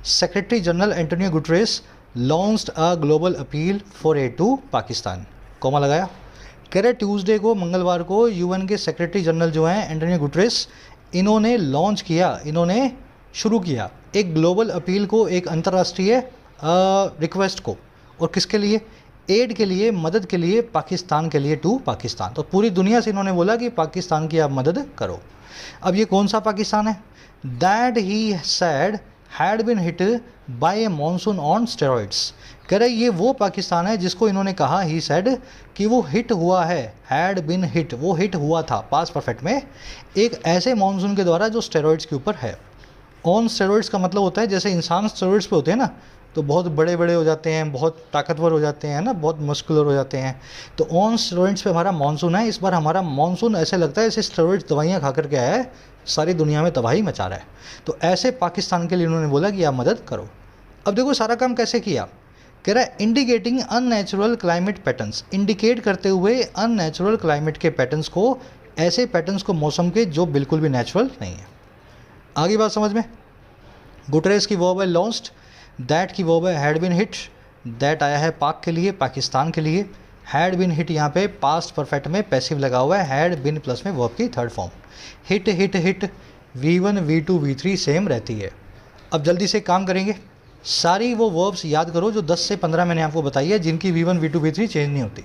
secretary general Antonio Guterres launched a global appeal for aid to Pakistan, comma लगाया। कह रहे ट्यूसडे को, मंगलवार को UN के सेक्रेटरी जनरल जो हैं एंटोनियो गुटरेस, इन्होंने लॉन्च किया, इन्होंने शुरू किया एक ग्लोबल अपील को, एक अंतर्राष्ट्रीय रिक्वेस्ट को। और किसके लिए? एड के लिए, मदद के लिए, पाकिस्तान के लिए, टू पाकिस्तान। तो पूरी दुनिया से इन्होंने बोला कि पाकिस्तान की आप मदद करो। अब ये कौन सा पाकिस्तान है? That he sad had been hit by A monsoon on steroids. कह रहे ये वो पाकिस्तान है जिसको इन्होंने कहा, ही सैड, कि वो हिट हुआ है, हैड बिन हिट, वो हिट हुआ था पास्ट परफेक्ट में, एक ऐसे मानसून के द्वारा जो स्टेरॉइड्स के ऊपर है। ऑन स्टेरॉइड्स का मतलब होता है जैसे इंसान स्टेरॉइड्स पे होते हैं ना, तो बहुत बड़े बड़े हो जाते हैं, बहुत ताकतवर हो जाते हैं ना, बहुत मस्कुलर हो जाते हैं। तो ऑन स्टेरॉइड्स पे हमारा मानसून है। इस बार हमारा मानसून ऐसे लगता है जैसे स्टेरॉइड्स दवाइयाँ खा करके आया है, सारी दुनिया में तबाही मचा रहा है। तो ऐसे पाकिस्तान के लिए उन्होंने बोला कि आप मदद करो। अब देखो सारा काम कैसे किया। कह रहा है indicating unnatural climate patterns, indicate करते हुए अननेचुरल क्लाइमेट के पैटर्न्स को, ऐसे पैटर्न्स को मौसम के जो बिल्कुल भी नेचुरल नहीं है। आगे बात समझ में। गुटरेस की वर्ब है लॉन्च्ड, दैट की वर्ब है हैड बिन हिट, दैट आया है पाक के लिए, पाकिस्तान के लिए। हैड बिन हिट यहाँ पे पास्ट परफेक्ट में पैसिव लगा हुआ है, हैड बिन प्लस में वर्ब की third form. Hit hit hit, V1 V2 V3 same रहती है। अब जल्दी से काम करेंगे, सारी वो वर्ब्स याद करो जो 10 से 15 मैंने आपको बताई है, जिनकी V1 V2 V3 चेंज नहीं होती।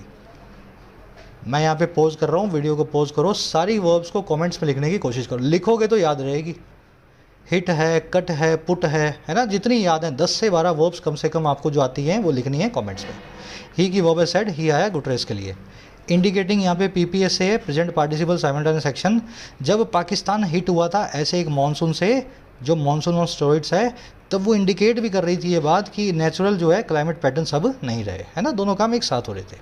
मैं यहाँ पे पॉज कर रहा हूँ, वीडियो को पॉज करो, सारी वर्ब्स को कमेंट्स में लिखने की कोशिश करो, लिखोगे तो याद रहेगी। हिट है, कट है, पुट है ना, जितनी याद है 10 से 12 वर्ब्स कम से कम आपको जो आती हैं वो लिखनी है कमेंट्स में। ही की वर्ब है सेड, ही आया गुटरेस के लिए। इंडिकेटिंग यहाँ पे PPS से है, प्रेजेंट पार्टिसिपल साइमल्टेनियस एक्शन। जब पाकिस्तान हिट हुआ था ऐसे एक मानसून से, जो मानसून ऑन स्टेरॉइड्स है, तब वो इंडिकेट भी कर रही थी ये बात कि नेचुरल जो है क्लाइमेट पैटर्न अब नहीं रहे, है ना, दोनों काम एक साथ हो रहे थे।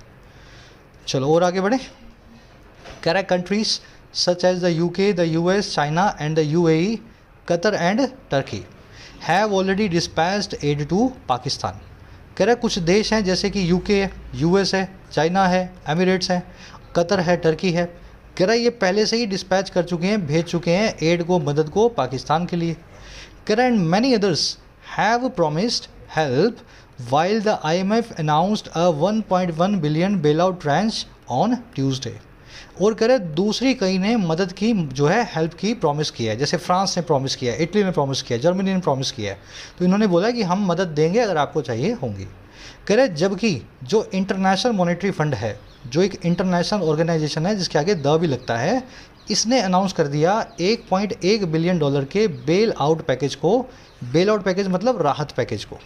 चलो और आगे बढ़े। कह रहा है countries such as the UK, the US, China and the UAE, Qatar and Turkey have already dispatched aid to Pakistan. कह रहा है कुछ देश हैं जैसे कि UK है, US है, चाइना है, एमिरेट्स हैं, कतर है, टर्की है। कह रहा है ये पहले से ही डिस्पैच कर चुके हैं, भेज चुके हैं एड को, मदद को पाकिस्तान के लिए। कह रहा है and many others have promised help while the IMF announced a 1.1 billion bailout tranche on Tuesday। और कह रहे दूसरी कई ने मदद की जो है हेल्प की प्रॉमिस किया है, जैसे फ्रांस ने प्रॉमिस किया है, इटली ने प्रॉमिस किया है, जर्मनी ने प्रॉमिस किया है, तो इन्होंने बोला कि हम मदद देंगे अगर आपको चाहिए होंगी। कह रहे जबकि जो इंटरनेशनल मॉनेटरी फंड है, जो एक इंटरनेशनल ऑर्गेनाइजेशन है जिसके आगे द भी लगता है, इसने अनाउंस कर दिया $1.1 बिलियन के बेल आउट पैकेज को। बेल आउट पैकेज मतलब राहत पैकेज को।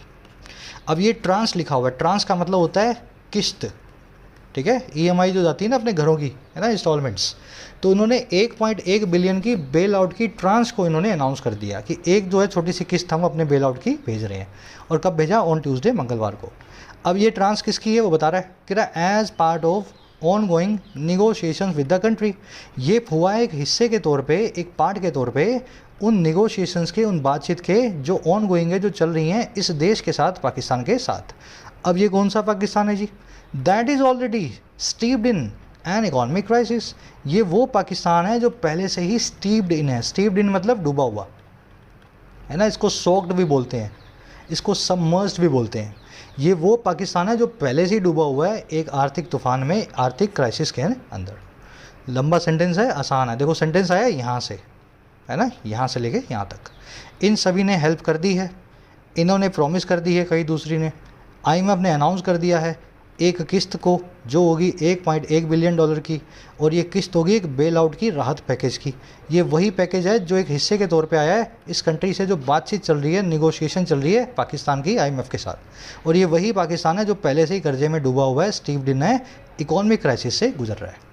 अब ये ट्रांस लिखा हुआ है, ट्रांस का मतलब होता है किस्त, ठीक है, EMI जो जाती है ना अपने घरों की, है ना, इंस्टॉलमेंट्स। तो इन्होंने 1.1 बिलियन की बेल आउट की ट्रांस को इन्होंने अनाउंस कर दिया कि एक जो है छोटी सी किस्त हम अपने बेल आउट की भेज रहे हैं। और कब भेजा? ऑन ट्यूसडे, मंगलवार को। अब ये ट्रांस किसकी है वो बता रहा है, कह रहा है as part of ongoing negotiation with the country. ये हुआ एक हिस्से के तौर पे, एक पार्ट के तौर पे उन निगोशिएशंस के, उन बातचीत के जो ऑन गोइंग है, जो चल रही हैं इस देश के साथ, पाकिस्तान के साथ। अब ये कौन सा पाकिस्तान है जी? That is already steeped in an economic crisis. ये वो पाकिस्तान है जो पहले से ही स्टीप्ड इन है। स्टीप्ड इन मतलब डूबा हुआ, है ना, इसको सोक्ड भी बोलते हैं, इसको सबमर्ज्ड भी बोलते हैं। ये वो पाकिस्तान है जो पहले से ही डूबा हुआ है एक आर्थिक तूफान में, आर्थिक क्राइसिस के अंदर। लंबा सेंटेंस है, आसान है। देखो सेंटेंस आया यहाँ से, है ना, यहाँ से लेके यहाँ तक। इन सभी ने हेल्प कर दी है, इन्होंने प्रॉमिस कर दी है, कई दूसरी ने। IMF ने अनाउंस कर दिया है एक किस्त को जो होगी $1.1 बिलियन की, और ये किस्त होगी एक बेल आउट की, राहत पैकेज की। ये वही पैकेज है जो एक हिस्से के तौर पे आया है इस कंट्री से, जो बातचीत चल रही है, निगोशिएशन चल रही है पाकिस्तान की IMF के साथ। और ये वही पाकिस्तान है जो पहले से ही कर्जे में डूबा हुआ है, स्टीप्ड इन है, इकोनॉमिक क्राइसिस से गुजर रहा है।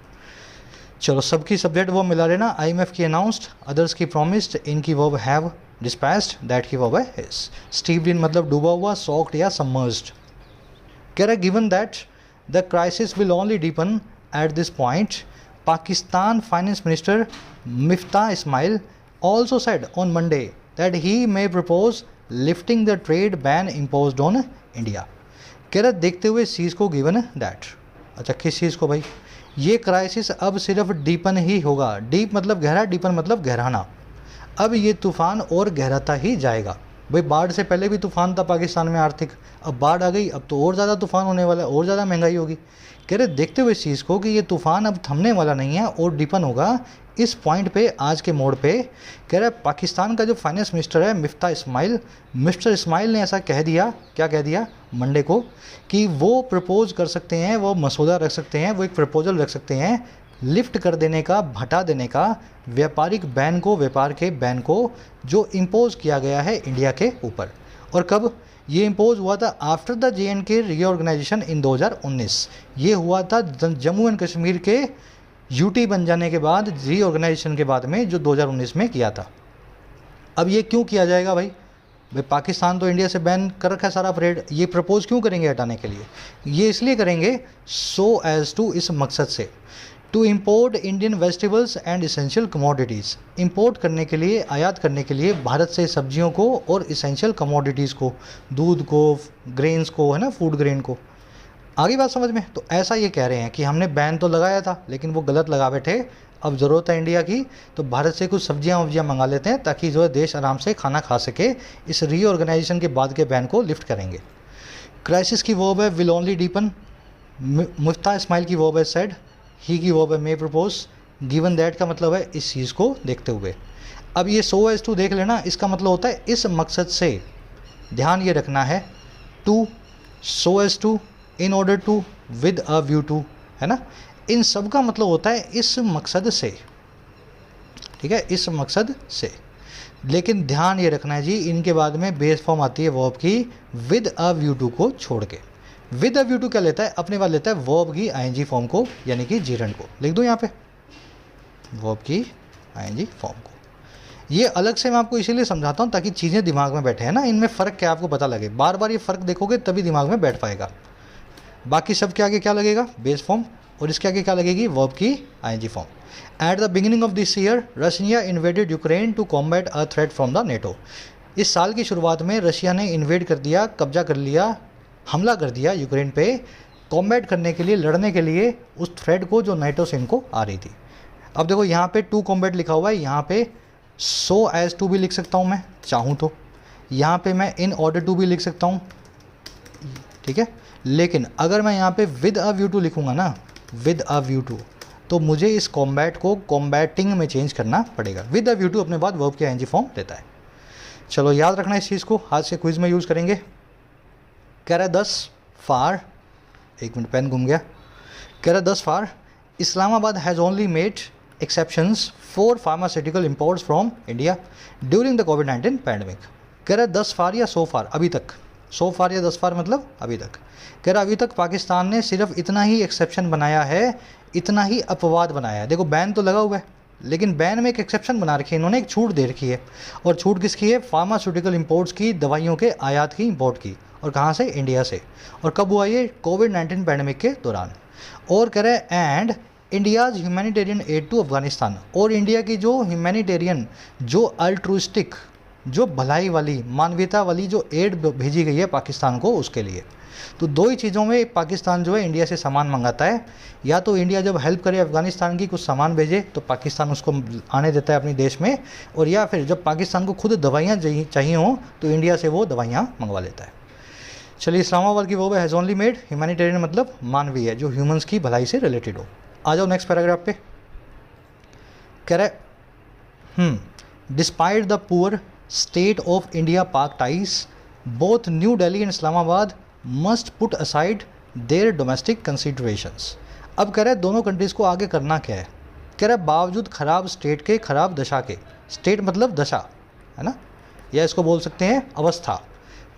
चलो सबकी सब्जेक्ट वो मिला लेना, IMF की अनाउंस्ड, अदर्स की प्रॉमिस्ड, इनकी वर्ब हैव, डिस्पैच्ड, दैट की वर्ब है इज। स्टीप्ड इन मतलब डूबा हुआ, सॉक्ड या सबमर्ज्ड। कह रहा है given that the crisis will only deepen at this point, Pakistan finance minister Miftah Ismail also said on Monday that he may propose lifting the trade ban imposed on India. कह रहा देखते हुए इस चीज़ को, गिवन दैट, अच्छा किस चीज़ को भाई? ये क्राइसिस अब सिर्फ डीपन ही होगा। डीप मतलब गहरा, डीपन मतलब गहराना। अब ये तूफ़ान और गहराता ही जाएगा। भाई बाढ़ से पहले भी तूफ़ान था पाकिस्तान में आर्थिक, अब बाढ़ आ गई, अब तो और ज़्यादा तूफ़ान होने वाला है, और ज़्यादा महंगाई होगी। कह रहे देखते हुए इस चीज़ को कि ये तूफ़ान अब थमने वाला नहीं है और डीपन होगा इस पॉइंट पे, आज के मोड़ पे। कह रहा है पाकिस्तान का जो फाइनेंस मिनिस्टर है मिफ्ता इस्माइल, मिस्टर इस्माइल ने ऐसा कह दिया, क्या कह दिया मंडे को, कि वो प्रपोज कर सकते हैं, वो मसौदा रख सकते हैं, वो एक प्रपोजल रख सकते हैं लिफ्ट कर देने का, हटा देने का व्यापारिक बैन को, व्यापार के बैन को जो इम्पोज किया गया है इंडिया के ऊपर। और कब ये इम्पोज हुआ था? आफ्टर द JNK रीऑर्गेनाइजेशन इन 2019। ये हुआ था जम्मू एंड कश्मीर के UT बन जाने के बाद, रीऑर्गेनाइजेशन के बाद में, जो 2019 में किया था। अब ये क्यों किया जाएगा भाई? पाकिस्तान तो इंडिया से बैन कर रखा है सारा ट्रेड, ये प्रपोज क्यों करेंगे हटाने के लिए? ये इसलिए करेंगे सो एज टू, इस मकसद से, to import Indian vegetables and essential commodities, import करने के लिए, आयात करने के लिए भारत से सब्जियों को और इसेंशियल कमोडिटीज़ को, दूध को, ग्रेन्स को, है ना, फूड ग्रेन को। आगे बात समझ में? तो ऐसा ये कह रहे हैं कि हमने बैन तो लगाया था लेकिन वो गलत लगा बैठे, अब ज़रूरत है इंडिया की तो भारत से कुछ सब्जियां वब्जियां मंगा लेते हैं ताकि जो है देश आराम से खाना खा सके। इस रीऑर्गेनाइजेशन के बाद के बैन को लिफ्ट करेंगे। क्राइसिस की वर्ब है विल ओनली डीपन, मुफ्ता इस्माइल की वर्ब है सेड, ही की वर्ब है मे प्रपोज, गिवन दैट का मतलब है इस चीज़ को देखते हुए। अब ये सो एज टू देख लेना, इसका मतलब होता है इस मकसद से, ध्यान ये रखना है, to, so as to, in order to, with a view to, है ना, इन सब का मतलब होता है इस मकसद से, ठीक है, इस मकसद से। लेकिन ध्यान ये रखना है जी, इनके बाद में बेस फॉर्म आती है वर्ब की विद अ व्यू टू को छोड़ के। विद अ व्यू टू क्या लेता है, अपने बाद लेता है वर्ब की आईएनजी फॉर्म को, यानी कि जीरंड को। लिख दो यहाँ पे वर्ब की आईएनजी फॉर्म को। ये अलग से मैं आपको इसीलिए समझाता हूँ ताकि चीज़ें दिमाग में बैठे, है ना, इनमें फ़र्क क्या आपको पता लगे, बार बार ये फ़र्क देखोगे तभी दिमाग में बैठ पाएगा। बाकी सब के आगे क्या लगेगा, बेस फॉर्म, और इसके आगे क्या लगेगी, वर्ब की आईएनजी फॉर्म। At the beginning of this year Russia invaded Ukraine to combat a threat from the NATO. इस साल की शुरुआत में रशिया ने इन्वेड कर दिया, कब्जा कर लिया, हमला कर दिया यूक्रेन पे, कॉम्बैट करने के लिए, लड़ने के लिए उस थ्रेट को जो नेटो से इनको आ रही थी। अब देखो यहाँ पे टू कॉम्बैट लिखा हुआ है, यहाँ पे सो एज टू भी लिख सकता हूँ मैं चाहूँ तो, यहाँ पे मैं इन ऑर्डर टू भी लिख सकता हूँ, ठीक है। लेकिन अगर मैं यहाँ पे विद अ व्यू टू लिखूँगा ना, विद अ व्यू टू, तो मुझे इस कॉम्बैट को कॉम्बैटिंग में चेंज करना पड़ेगा। विद अ व्यू टू अपने बाद वर्ब की आईएनजी फॉर्म लेता है। चलो याद रखना इस चीज़ को, आज से क्विज में यूज़ करेंगे। कह रहा है 10 फार, एक मिनट पेन घूम गया, कह रहा है 10 far Islamabad has only made exceptions for pharmaceutical imports from India during the कोविड-19 पैंडमिक। कह रहा है 10 फार या 100 फार, अभी तक, 100 फार या 10 फार मतलब अभी तक। कह रहा अभी तक पाकिस्तान ने सिर्फ इतना ही एक्सेप्शन बनाया है, इतना ही अपवाद बनाया है। देखो बैन तो लगा हुआ है, लेकिन बैन में एक एक्सेप्शन बना रखी है इन्होंने, एक छूट दे रखी है। और छूट किसकी है, फार्मास्यूटिकल इंपोर्ट्स की, दवाइयों के आयात की, इंपोर्ट की। और कहाँ से, इंडिया से। और कब हुआ ये, कोविड-19 पैंडमिक के दौरान। और कह रहे हैं and India's humanitarian aid to Afghanistan, और इंडिया की जो ह्यूमैनिटेरियन, जो अल्ट्रुइस्टिक, जो भलाई वाली, मानवीयता वाली जो एड भेजी गई है पाकिस्तान को, उसके लिए। तो दो ही चीज़ों में पाकिस्तान जो है इंडिया से सामान मंगाता है, या तो इंडिया जब हेल्प करे अफगानिस्तान की, कुछ सामान भेजे, तो पाकिस्तान उसको आने देता है अपने देश में, और या फिर जब पाकिस्तान को खुद दवाइयाँ चाहिए हों तो इंडिया से वो दवाइयाँ मंगवा लेता है। चलिए, इस्लामाबाद की वो हैज़ ओनली मेड, ह्यूमैनिटेरियन मतलब मानवीय है, जो ह्यूमंस की भलाई से रिलेटेड हो। आ जाओ नेक्स्ट पैराग्राफ पे। कह रहे despite the poor state of India Pak ties both new Delhi and Islamabad must put aside their domestic considerations. अब कह रहे हैं दोनों कंट्रीज़ को आगे करना क्या है। कह रहा है बावजूद ख़राब स्टेट के, ख़राब दशा के, स्टेट मतलब दशा, है ना, या इसको बोल सकते हैं अवस्था।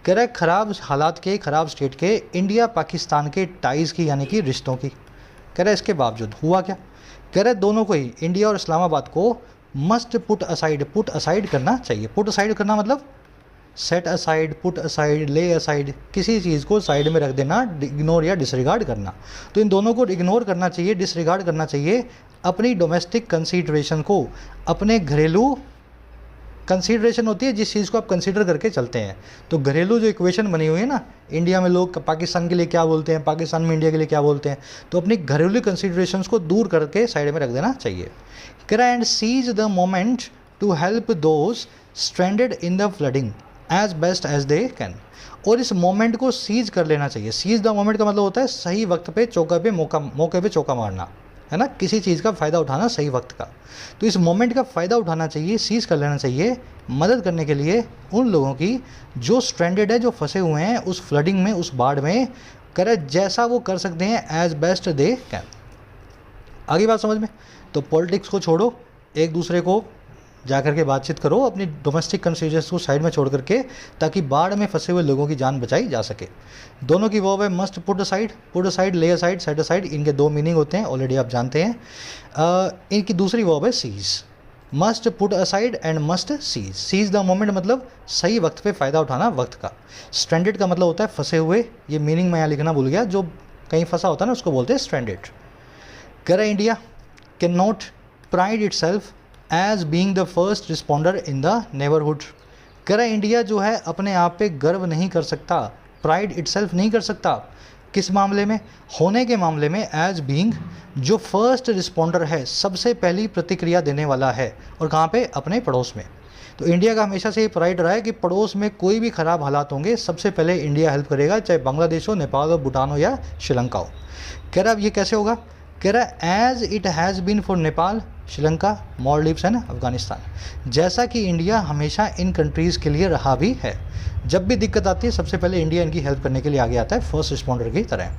कह रहा है ख़राब हालात के, ख़राब स्टेट के, इंडिया पाकिस्तान के टाइज़ की, यानी कि रिश्तों की। कह रहा है इसके बावजूद हुआ क्या, कह रहा है दोनों को ही, इंडिया और इस्लामाबाद को, must put aside, put aside करना चाहिए। पुट असाइड करना मतलब सेट असाइड, पुट असाइड, ले असाइड, किसी चीज़ को साइड में रख देना, इग्नोर या डिसरिगार्ड करना। तो इन दोनों को इग्नोर करना चाहिए, डिसरिगार्ड करना चाहिए, अपनी डोमेस्टिक कंसीडरेशन को, अपने घरेलू कंसीडरेशन होती है जिस चीज़ को आप कंसीडर करके चलते हैं। तो घरेलू जो इक्वेशन बनी हुई है ना, इंडिया में लोग पाकिस्तान के लिए क्या बोलते हैं, पाकिस्तान में इंडिया के लिए क्या बोलते हैं, तो अपनी घरेलू कंसीडरेशंस को दूर करके साइड में रख देना चाहिए। And seize the moment to help those stranded in the flooding as best as they can. और इस मोमेंट को सीज कर लेना चाहिए। सीज द मोमेंट का मतलब होता है सही वक्त पे चौका पे मौके पे चौका मारना, है ना, किसी चीज़ का फ़ायदा उठाना सही वक्त का। तो इस मोमेंट का फ़ायदा उठाना चाहिए, सीज कर लेना चाहिए, मदद करने के लिए उन लोगों की जो स्ट्रैंडेड है, जो फंसे हुए हैं उस फ्लडिंग में, उस बाढ़ में। करे जैसा वो कर सकते हैं, एज बेस्ट दे कैन। आगे बात समझ में। तो पॉलिटिक्स को छोड़ो, एक दूसरे को जा कर के बातचीत करो, अपनी डोमेस्टिक कंसिडरेशंस को साइड में छोड़ करके, ताकि बाढ़ में फंसे हुए लोगों की जान बचाई जा सके। दोनों की वर्ब है मस्ट पुट असाइड, ले असाइड, सेट असाइड। इनके दो मीनिंग होते हैं, ऑलरेडी आप जानते हैं। इनकी दूसरी वर्ब है seize, must put aside and must seize. Seize the moment मतलब सही वक्त पे फ़ायदा उठाना वक्त का। स्ट्रैंडेड का मतलब होता है फंसे हुए, ये मीनिंग मैं यहाँ लिखना भूल गया, जो कहीं फंसा होता है ना उसको बोलते हैं स्ट्रैंडेड। कह रहा है India can not pride itself as being the first responder in the neighbourhood. कह रहा है इंडिया जो है अपने आप पे गर्व नहीं कर सकता, प्राइड इटसेल्फ नहीं कर सकता। किस मामले में, होने के मामले में, एज बीइंग जो फर्स्ट रिस्पॉन्डर है, सबसे पहली प्रतिक्रिया देने वाला है, और कहाँ पे, अपने पड़ोस में। तो इंडिया का हमेशा से ये प्राइड रहा है कि पड़ोस में कोई भी ख़राब हालात होंगे सबसे पहले इंडिया हेल्प करेगा, चाहे बांग्लादेश हो, नेपाल हो, भूटान हो या श्रीलंका हो। कह रहा है अब ये कैसे होगा। कह रहा है as it has been for Nepal, Sri Lanka, Maldives है ना, अफगानिस्तान, जैसा कि इंडिया हमेशा इन कंट्रीज़ के लिए रहा भी है। जब भी दिक्कत आती है सबसे पहले इंडिया इनकी हेल्प करने के लिए आगे आता है, फर्स्ट रिस्पॉन्डर की तरह।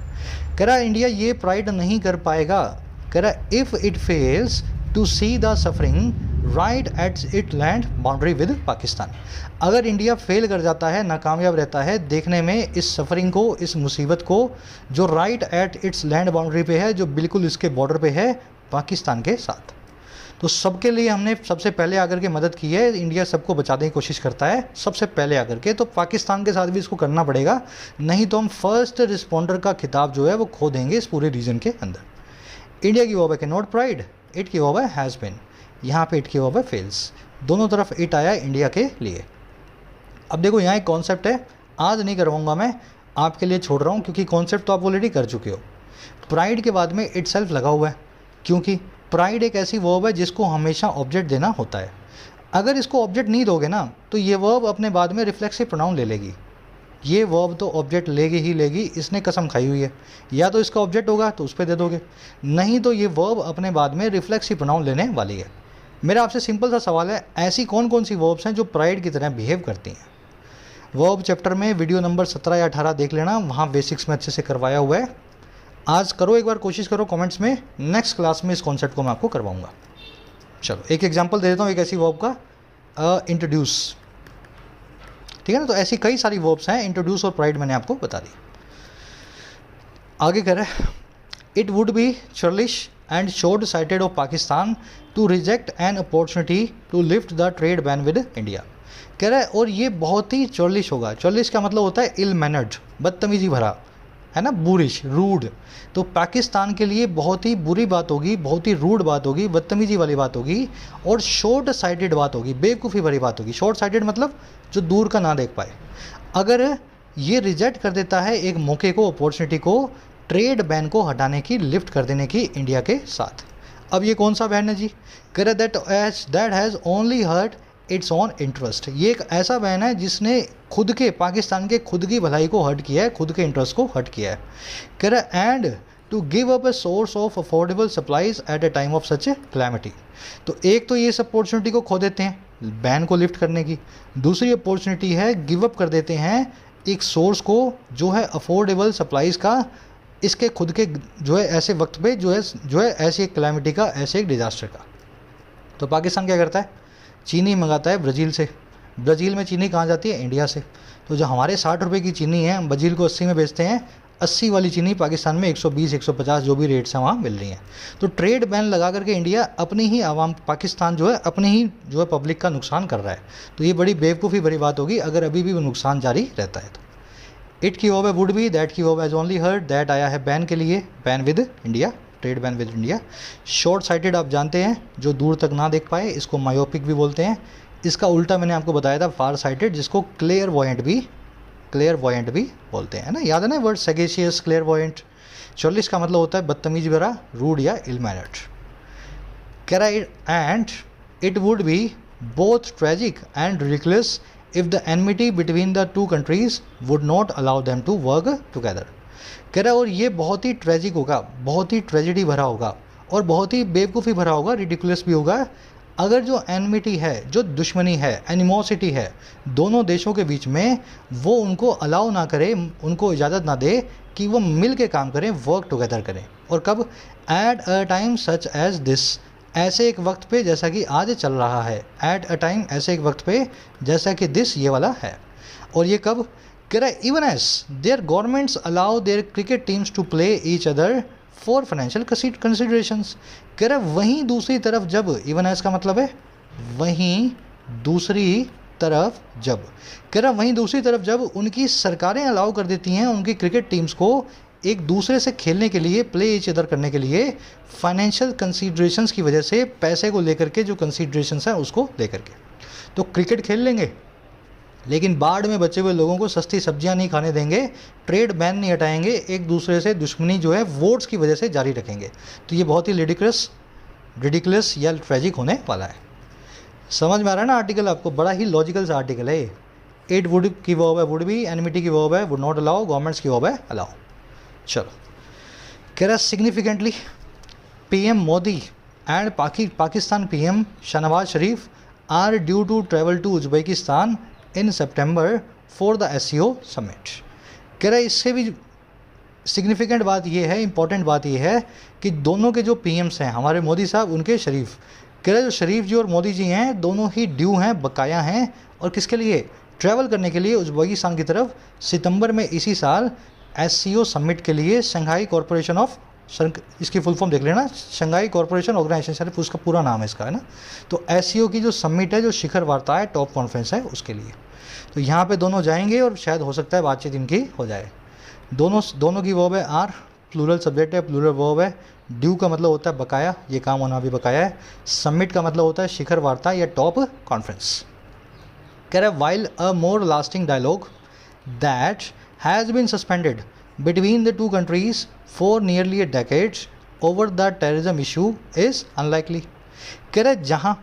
कह रहा है इंडिया ये प्राइड नहीं कर पाएगा। कह रहा है if it fails to see the suffering right at it land boundary with Pakistan. अगर इंडिया फेल कर जाता है, नाकामयाब रहता है देखने में इस सफरिंग को, इस मुसीबत को, जो right at its land boundary पे है, जो बिल्कुल इसके बॉर्डर पे है पाकिस्तान के साथ। तो सबके लिए हमने सबसे पहले आकर के मदद की है। इंडिया सबको बचाने की कोशिश करता है सबसे पहले आकर के, तो पाकिस्तान के साथ भी इसको करना पड़ेगा, नहीं तो हम फर्स्ट रिस्पॉन्डर का खिताब जो है वो खो देंगे इस पूरे रीजन के अंदर। इंडिया की वर्ब है नॉट प्राइड, इट की वर्ब है हैज़ बिन। यहाँ पे इट की वर्ब है फेल्स, दोनों तरफ इट आया इंडिया के लिए। अब देखो यहाँ एक कॉन्सेप्ट है, आज नहीं करवाऊंगा मैं, आपके लिए छोड़ रहा हूँ क्योंकि कॉन्सेप्ट तो आप ऑलरेडी कर चुके हो। प्राइड के बाद में इट सेल्फ लगा हुआ है, क्योंकि प्राइड एक ऐसी वर्ब है जिसको हमेशा ऑब्जेक्ट देना होता है। अगर इसको ऑब्जेक्ट नहीं दोगे ना तो ये वर्ब अपने बाद में रिफ्लेक्सिव प्रोनाउन ले लेगी। ये वर्ब तो ऑब्जेक्ट लेगी ही लेगी, इसने कसम खाई हुई है। या तो इसका ऑब्जेक्ट होगा तो उस पर दे दोगे, नहीं तो ये वर्ब अपने बाद में रिफ्लेक्सिव प्रोनाउन लेने वाली है। मेरा आपसे सिंपल सा सवाल है, ऐसी कौन कौन सी वर्ब्स हैं जो प्राइड की तरह बिहेव करती हैं? वर्ब चैप्टर में वीडियो नंबर 17 या 18 देख लेना, वहाँ बेसिक्स में अच्छे से करवाया हुआ है। आज करो, एक बार कोशिश करो कमेंट्स में, नेक्स्ट क्लास में इस कॉन्सेप्ट को मैं आपको करवाऊंगा। चलो एक एग्जांपल दे देता हूँ, एक ऐसी वर्ब का इंट्रोड्यूस, ठीक है ना। तो ऐसी कई सारी वर्ब्स हैं, इंट्रोड्यूस और प्राइड मैंने आपको बता दी। आगे कह रहा है it would be churlish and short sighted of Pakistan to reject an opportunity to lift the trade ban with India. कह रहा है और ये बहुत ही चर्लिश होगा। चर्लिश का मतलब होता है इल मैनर्ड, बदतमीजी भरा, है ना, बुरिश, रूड। तो पाकिस्तान के लिए बहुत ही बुरी बात होगी, बहुत ही रूड बात होगी, बदतमीजी वाली बात होगी और शॉर्ट साइटेड बात होगी, बेवकूफ़ी भरी बात होगी। शॉर्ट साइटेड मतलब जो दूर का ना देख पाए। अगर ये रिजेक्ट कर देता है एक मौके को, अपॉर्चुनिटी को, ट्रेड बैन को हटाने की, लिफ्ट कर देने की इंडिया के साथ। अब ये कौन सा बैन है जी? करे that has only hurt its own interest. ये एक ऐसा बैन है जिसने खुद के, पाकिस्तान के खुद की भलाई को हर्ट किया है, खुद के इंटरेस्ट को हर्ट किया है। करे and to give up a source of affordable supplies at a time of such a calamity. तो एक तो ये इस अपॉर्चुनिटी को खो देते हैं बैन को लिफ्ट करने की, दूसरी अपॉर्चुनिटी है गिव अप कर देते हैं एक सोर्स को जो है अफोर्डेबल सप्लाईज का, इसके खुद के जो है ऐसे वक्त पे जो है ऐसी एक क्लैमिटी का, ऐसे एक डिज़ास्टर का। तो पाकिस्तान क्या करता है? चीनी मंगाता है ब्राज़ील से। ब्राज़ील में चीनी कहाँ जाती है? इंडिया से। तो जो हमारे 60 रुपये की चीनी है, हम ब्राज़ील को 80 में बेचते हैं, 80 वाली चीनी पाकिस्तान में 120, 150 जो भी रेट्स हैं वहाँ मिल रही हैं। तो ट्रेड बैन लगा करके इंडिया अपनी ही आवाम, पाकिस्तान जो है अपनी ही जो है पब्लिक का नुकसान कर रहा है। तो ये बड़ी बेवकूफ़ी भरी बात होगी अगर अभी भी वो नुकसान जारी रहता है तो। इट की वर्ब है वुड बी, दैट की verb has only heard, that आया है बैन के लिए, ban with India, trade ban with India. Short sighted आप जानते हैं, जो दूर तक ना देख पाए, इसको मायोपिक भी बोलते हैं। इसका उल्टा मैंने आपको बताया था फार साइटेड, जिसको क्लियर वॉयेंट भी बोलते हैं, है ना। याद है ना वर्ड सगेशियस, क्लियर वॉयेंट। चॉर्लिश का मतलब होता है बदतमीज भरा, रूड या इल मैनर्ड। कह रहा है and it would B both tragic and ridiculous if the enmity between the two countries would not allow them to work together। कह रहा है और ये बहुत ही ट्रेजिक होगा, बहुत ही ट्रेजिडी भरा होगा और बहुत ही बेवकूफ़ी भरा होगा, रिडिकुलस भी होगा, अगर जो एनमिटी है, जो दुश्मनी है, एनिमोसिटी है दोनों देशों के बीच में, वो उनको अलाउ ना करे, उनको इजाज़त ना दे कि वो मिल के काम करें, वर्क टुगेदर करें। और कब? At a time such as this, ऐसे एक वक्त पे जैसा कि आज चल रहा है। एट अ टाइम, ऐसे एक वक्त पे जैसा कि दिस, ये वाला है। और ये कब? कह रहा है even as their governments allow their cricket teams to play each other for financial considerations. कह रहा है वहीं दूसरी तरफ जब, इवन एज का मतलब है वहीं दूसरी तरफ जब, कह रहा है वहीं दूसरी तरफ जब उनकी सरकारें अलाउ कर देती हैं उनकी क्रिकेट टीम्स को एक दूसरे से खेलने के लिए, प्ले ईच अदर करने के लिए, फाइनेंशियल कंसीडरेशंस की वजह से, पैसे को लेकर के जो कंसीडरेशंस हैं उसको लेकर के। तो क्रिकेट खेल लेंगे लेकिन बाढ़ में बचे हुए लोगों को सस्ती सब्जियां नहीं खाने देंगे, ट्रेड बैन नहीं हटाएंगे, एक दूसरे से दुश्मनी जो है वोट्स की वजह से जारी रखेंगे। तो ये बहुत ही रिडिकुलस या ट्रेजिक होने वाला है। समझ में आ रहा है ना आर्टिकल आपको? बड़ा ही लॉजिकल सा आर्टिकल है। इट वुड की वर्ब है वुड बी, एनिमिटी की वर्ब है वुड नॉट अलाउ, गवर्नमेंट्स की वर्ब है अलाउ। चलो, कह रहा significantly PM Modi and Pakistan PM Shehbaz Sharif are due to travel to Uzbekistan in सितंबर फॉर द एससीओ समिट। कह रहा है इससे भी सिग्निफिकेंट बात यह है, इंपॉर्टेंट बात यह है कि दोनों के जो पीएम्स हैं हमारे मोदी साहब, उनके शरीफ कह रहे जो शरीफ जी और मोदी जी हैं दोनों ही ड्यू हैं, बकाया हैं, और किसके लिए? ट्रैवल करने के लिए उज़्बेकिस्तान की तरफ सितंबर में इसी साल SCO समिट के लिए शंघाई कॉरपोरेशन ऑफ, इसकी फुल फॉर्म देख लेना, शंघाई कॉरपोरेशन ऑर्गेनाइजेशन, उसका पूरा नाम है इसका, है ना। तो SCO की जो समिट है, जो शिखर वार्ता है, टॉप कॉन्फ्रेंस है, उसके लिए तो यहाँ पे दोनों जाएंगे और शायद हो सकता है बातचीत इनकी हो जाए। दोनों की वर्ब है आर, प्लूरल सब्जेक्ट है, प्लूरल वर्ब है। ड्यू का मतलब होता है बकाया, ये काम होना भी बकाया है। समिट का मतलब होता है शिखर वार्ता या टॉप कॉन्फ्रेंस। कह रहा है while a more lasting dialogue that has been suspended between the two countries for nearly a decade over the terrorism issue is unlikely. कह रहा है जहाँ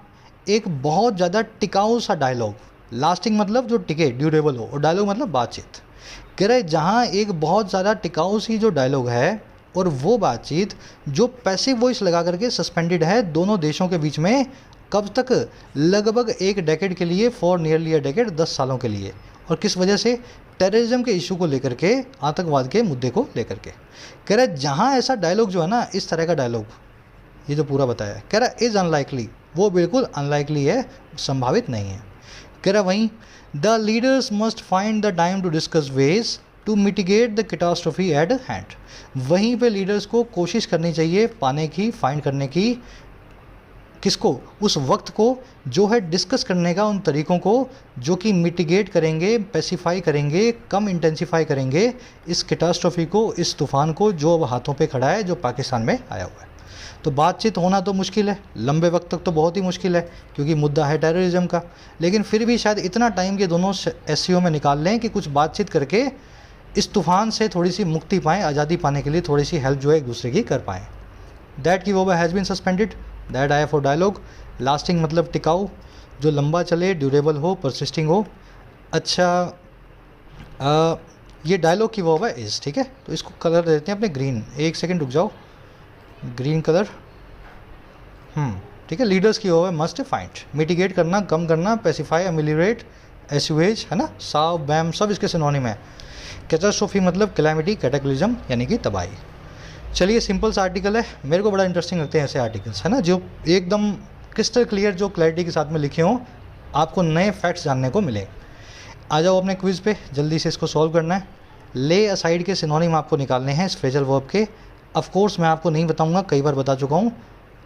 एक बहुत ज़्यादा टिकाऊ सा डायलॉग, लास्टिंग मतलब जो टिके, ड्यूरेबल हो, और डायलॉग मतलब बातचीत। कह रहे जहाँ एक बहुत ज़्यादा टिकाऊ सी जो डायलॉग है और वो बातचीत जो पैसिव वॉइस लगा करके सस्पेंडेड है दोनों देशों के बीच में, कब तक? लगभग एक डेकेड के लिए, फॉर नियरली अ डेकेड, 10 सालों के लिए। और किस वजह से? टेररिज्म के इशू को लेकर के, आतंकवाद के मुद्दे को लेकर के। कह रहे जहाँ ऐसा डायलॉग जो है ना, इस तरह का डायलॉग, ये जो पूरा बताया है, कह रहा इज़ अनलाइकली, वो बिल्कुल अनलाइकली है, संभावित नहीं है। कह रहा वहीं the leaders must find the time to discuss ways to mitigate the catastrophe at hand. वहीं पे लीडर्स को कोशिश करनी चाहिए पाने की, फाइंड करने की, किसको? उस वक्त को जो है डिस्कस करने का, उन तरीक़ों को जो कि मिटिगेट करेंगे, पैसिफाई करेंगे, कम इंटेंसिफाई करेंगे इस कैटास्ट्रोफी को, इस तूफ़ान को जो अब हाथों पे खड़ा है, जो पाकिस्तान में आया हुआ है। तो बातचीत होना तो मुश्किल है, लंबे वक्त तक तो बहुत ही मुश्किल है, क्योंकि मुद्दा है टेररिज्म का। लेकिन फिर भी शायद इतना टाइम के दोनों SCO में निकाल लें कि कुछ बातचीत करके इस तूफ़ान से थोड़ी सी मुक्ति पाएँ, आज़ादी पाने के लिए थोड़ी सी हेल्प जो है एक दूसरे की कर पाएँ। दैट की वो हैज़ बीन सस्पेंडेड, दैट आया फॉर डायलॉग। लास्टिंग मतलब टिकाऊ, जो लंबा चले, ड्यूरेबल हो, परसिस्टिंग हो। अच्छा, ये डायलॉग की वो है इज़, ठीक है। तो इसको कलर देते हैं अपने ग्रीन, एक सेकेंड रुक जाओ, ग्रीन कलर, ठीक है। लीडर्स की वो है मस्ट फाइंड, मिटिगेट करना, कम करना, पैसिफाई, अमिलियरेट, एसुएज, है ना, साव, बैम, सब इसके सिनोनिम है। कैटास्ट्रोफी मतलब कैलामिटी, कैटेक्लिज्म यानी कि तबाही। चलिए, सिंपल सा आर्टिकल है, मेरे को बड़ा इंटरेस्टिंग लगते हैं ऐसे आर्टिकल्स, है ना, जो एकदम क्रिस्टल क्लियर, जो क्लैरिटी के साथ में लिखे हों, आपको नए फैक्ट्स जानने को मिले। आ जाओ अपने क्विज़ पे, जल्दी से इसको सॉल्व करना है। ले असाइड के सिनोनिम आपको निकालने हैं इस फ्रेजल वर्ब के। ऑफ कोर्स मैं आपको नहीं बताऊंगा, कई बार बता चुका हूँ,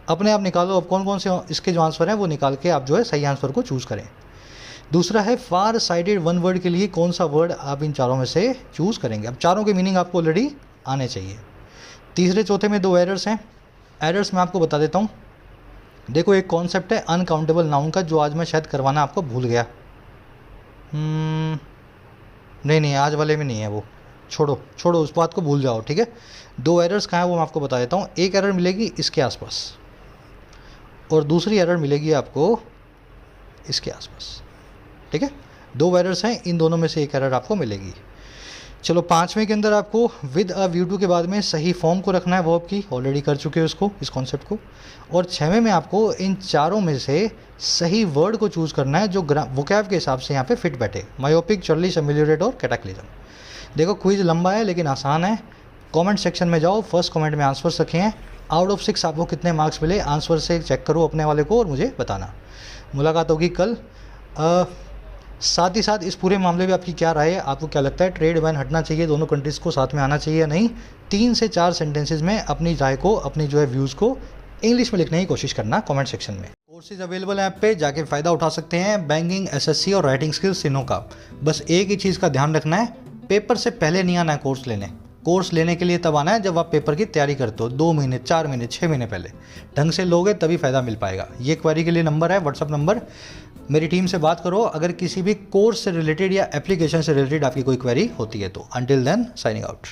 अपने आप निकालो। अब कौन कौन से इसके जो आंसर हैं वो निकाल के आप जो है सही आंसर को चूज़ करें। दूसरा है फार साइडेड वन वर्ड के लिए कौन सा वर्ड आप इन चारों में से चूज़ करेंगे। अब चारों के मीनिंग आपको ऑलरेडी आने चाहिए। तीसरे चौथे में दो एरर्स हैं। एरर्स मैं आपको बता देता हूँ। देखो, एक कॉन्सेप्ट है अनकाउंटेबल नाउन का, जो आज मैं शायद करवाना आपको भूल गया। नहीं, आज वाले में नहीं है वो, छोड़ो उस बात को भूल जाओ, ठीक है। दो एरर्स कहाँ हैं वो मैं आपको बता देता हूँ। एक एरर मिलेगी इसके आसपास और दूसरी एरर मिलेगी आपको इसके आसपास, ठीक है। दो एरर्स हैं, इन दोनों में से एक एरर आपको मिलेगी। चलो, पाँचवें के अंदर आपको विद अ व्यू टू के बाद में सही फॉर्म को रखना है वर्ब की, ऑलरेडी कर चुके हो इसको, इस कॉन्सेप्ट को। और छठवें में आपको इन चारों में से सही वर्ड को चूज़ करना है जो वोकैब के हिसाब से यहाँ पे फिट बैठे। मायोपिक, चर्लिश, अमिलियरेट और कैटाक्लिज्म। देखो, क्विज लंबा है लेकिन आसान है। कमेंट सेक्शन में जाओ, फर्स्ट कमेंट में आंसर रखे हैं। आउट ऑफ 6 आपको कितने मार्क्स मिले, आंसर से चेक करो अपने वाले को और मुझे बताना। मुलाकात होगी कल। साथ ही साथ इस पूरे मामले में आपकी क्या राय है, आपको क्या लगता है ट्रेड बैन हटना चाहिए, दोनों कंट्रीज़ को साथ में आना चाहिए या नहीं। 3 से 4 सेंटेंसेज में अपनी राय को, अपनी जो है व्यूज़ को इंग्लिश में लिखने की कोशिश करना कमेंट सेक्शन में। कोर्सेज अवेलेबल है ऐप पे, जाके फ़ायदा उठा सकते हैं बैंकिंग, SSC और राइटिंग स्किल्स तीनों का। बस एक ही चीज़ का ध्यान रखना है, पेपर से पहले नहीं आना है कोर्स लेने। कोर्स लेने के लिए तब आना है जब आप पेपर की तैयारी करते हो, 2 महीने, 4 महीने, 6 महीने पहले ढंग से लोगे तभी फ़ायदा मिल पाएगा। ये क्वेरी के लिए नंबर है, व्हाट्सअप नंबर, मेरी टीम से बात करो अगर किसी भी कोर्स से रिलेटेड या एप्लीकेशन से रिलेटेड आपकी कोई क्वेरी होती है तो। Until then, signing out.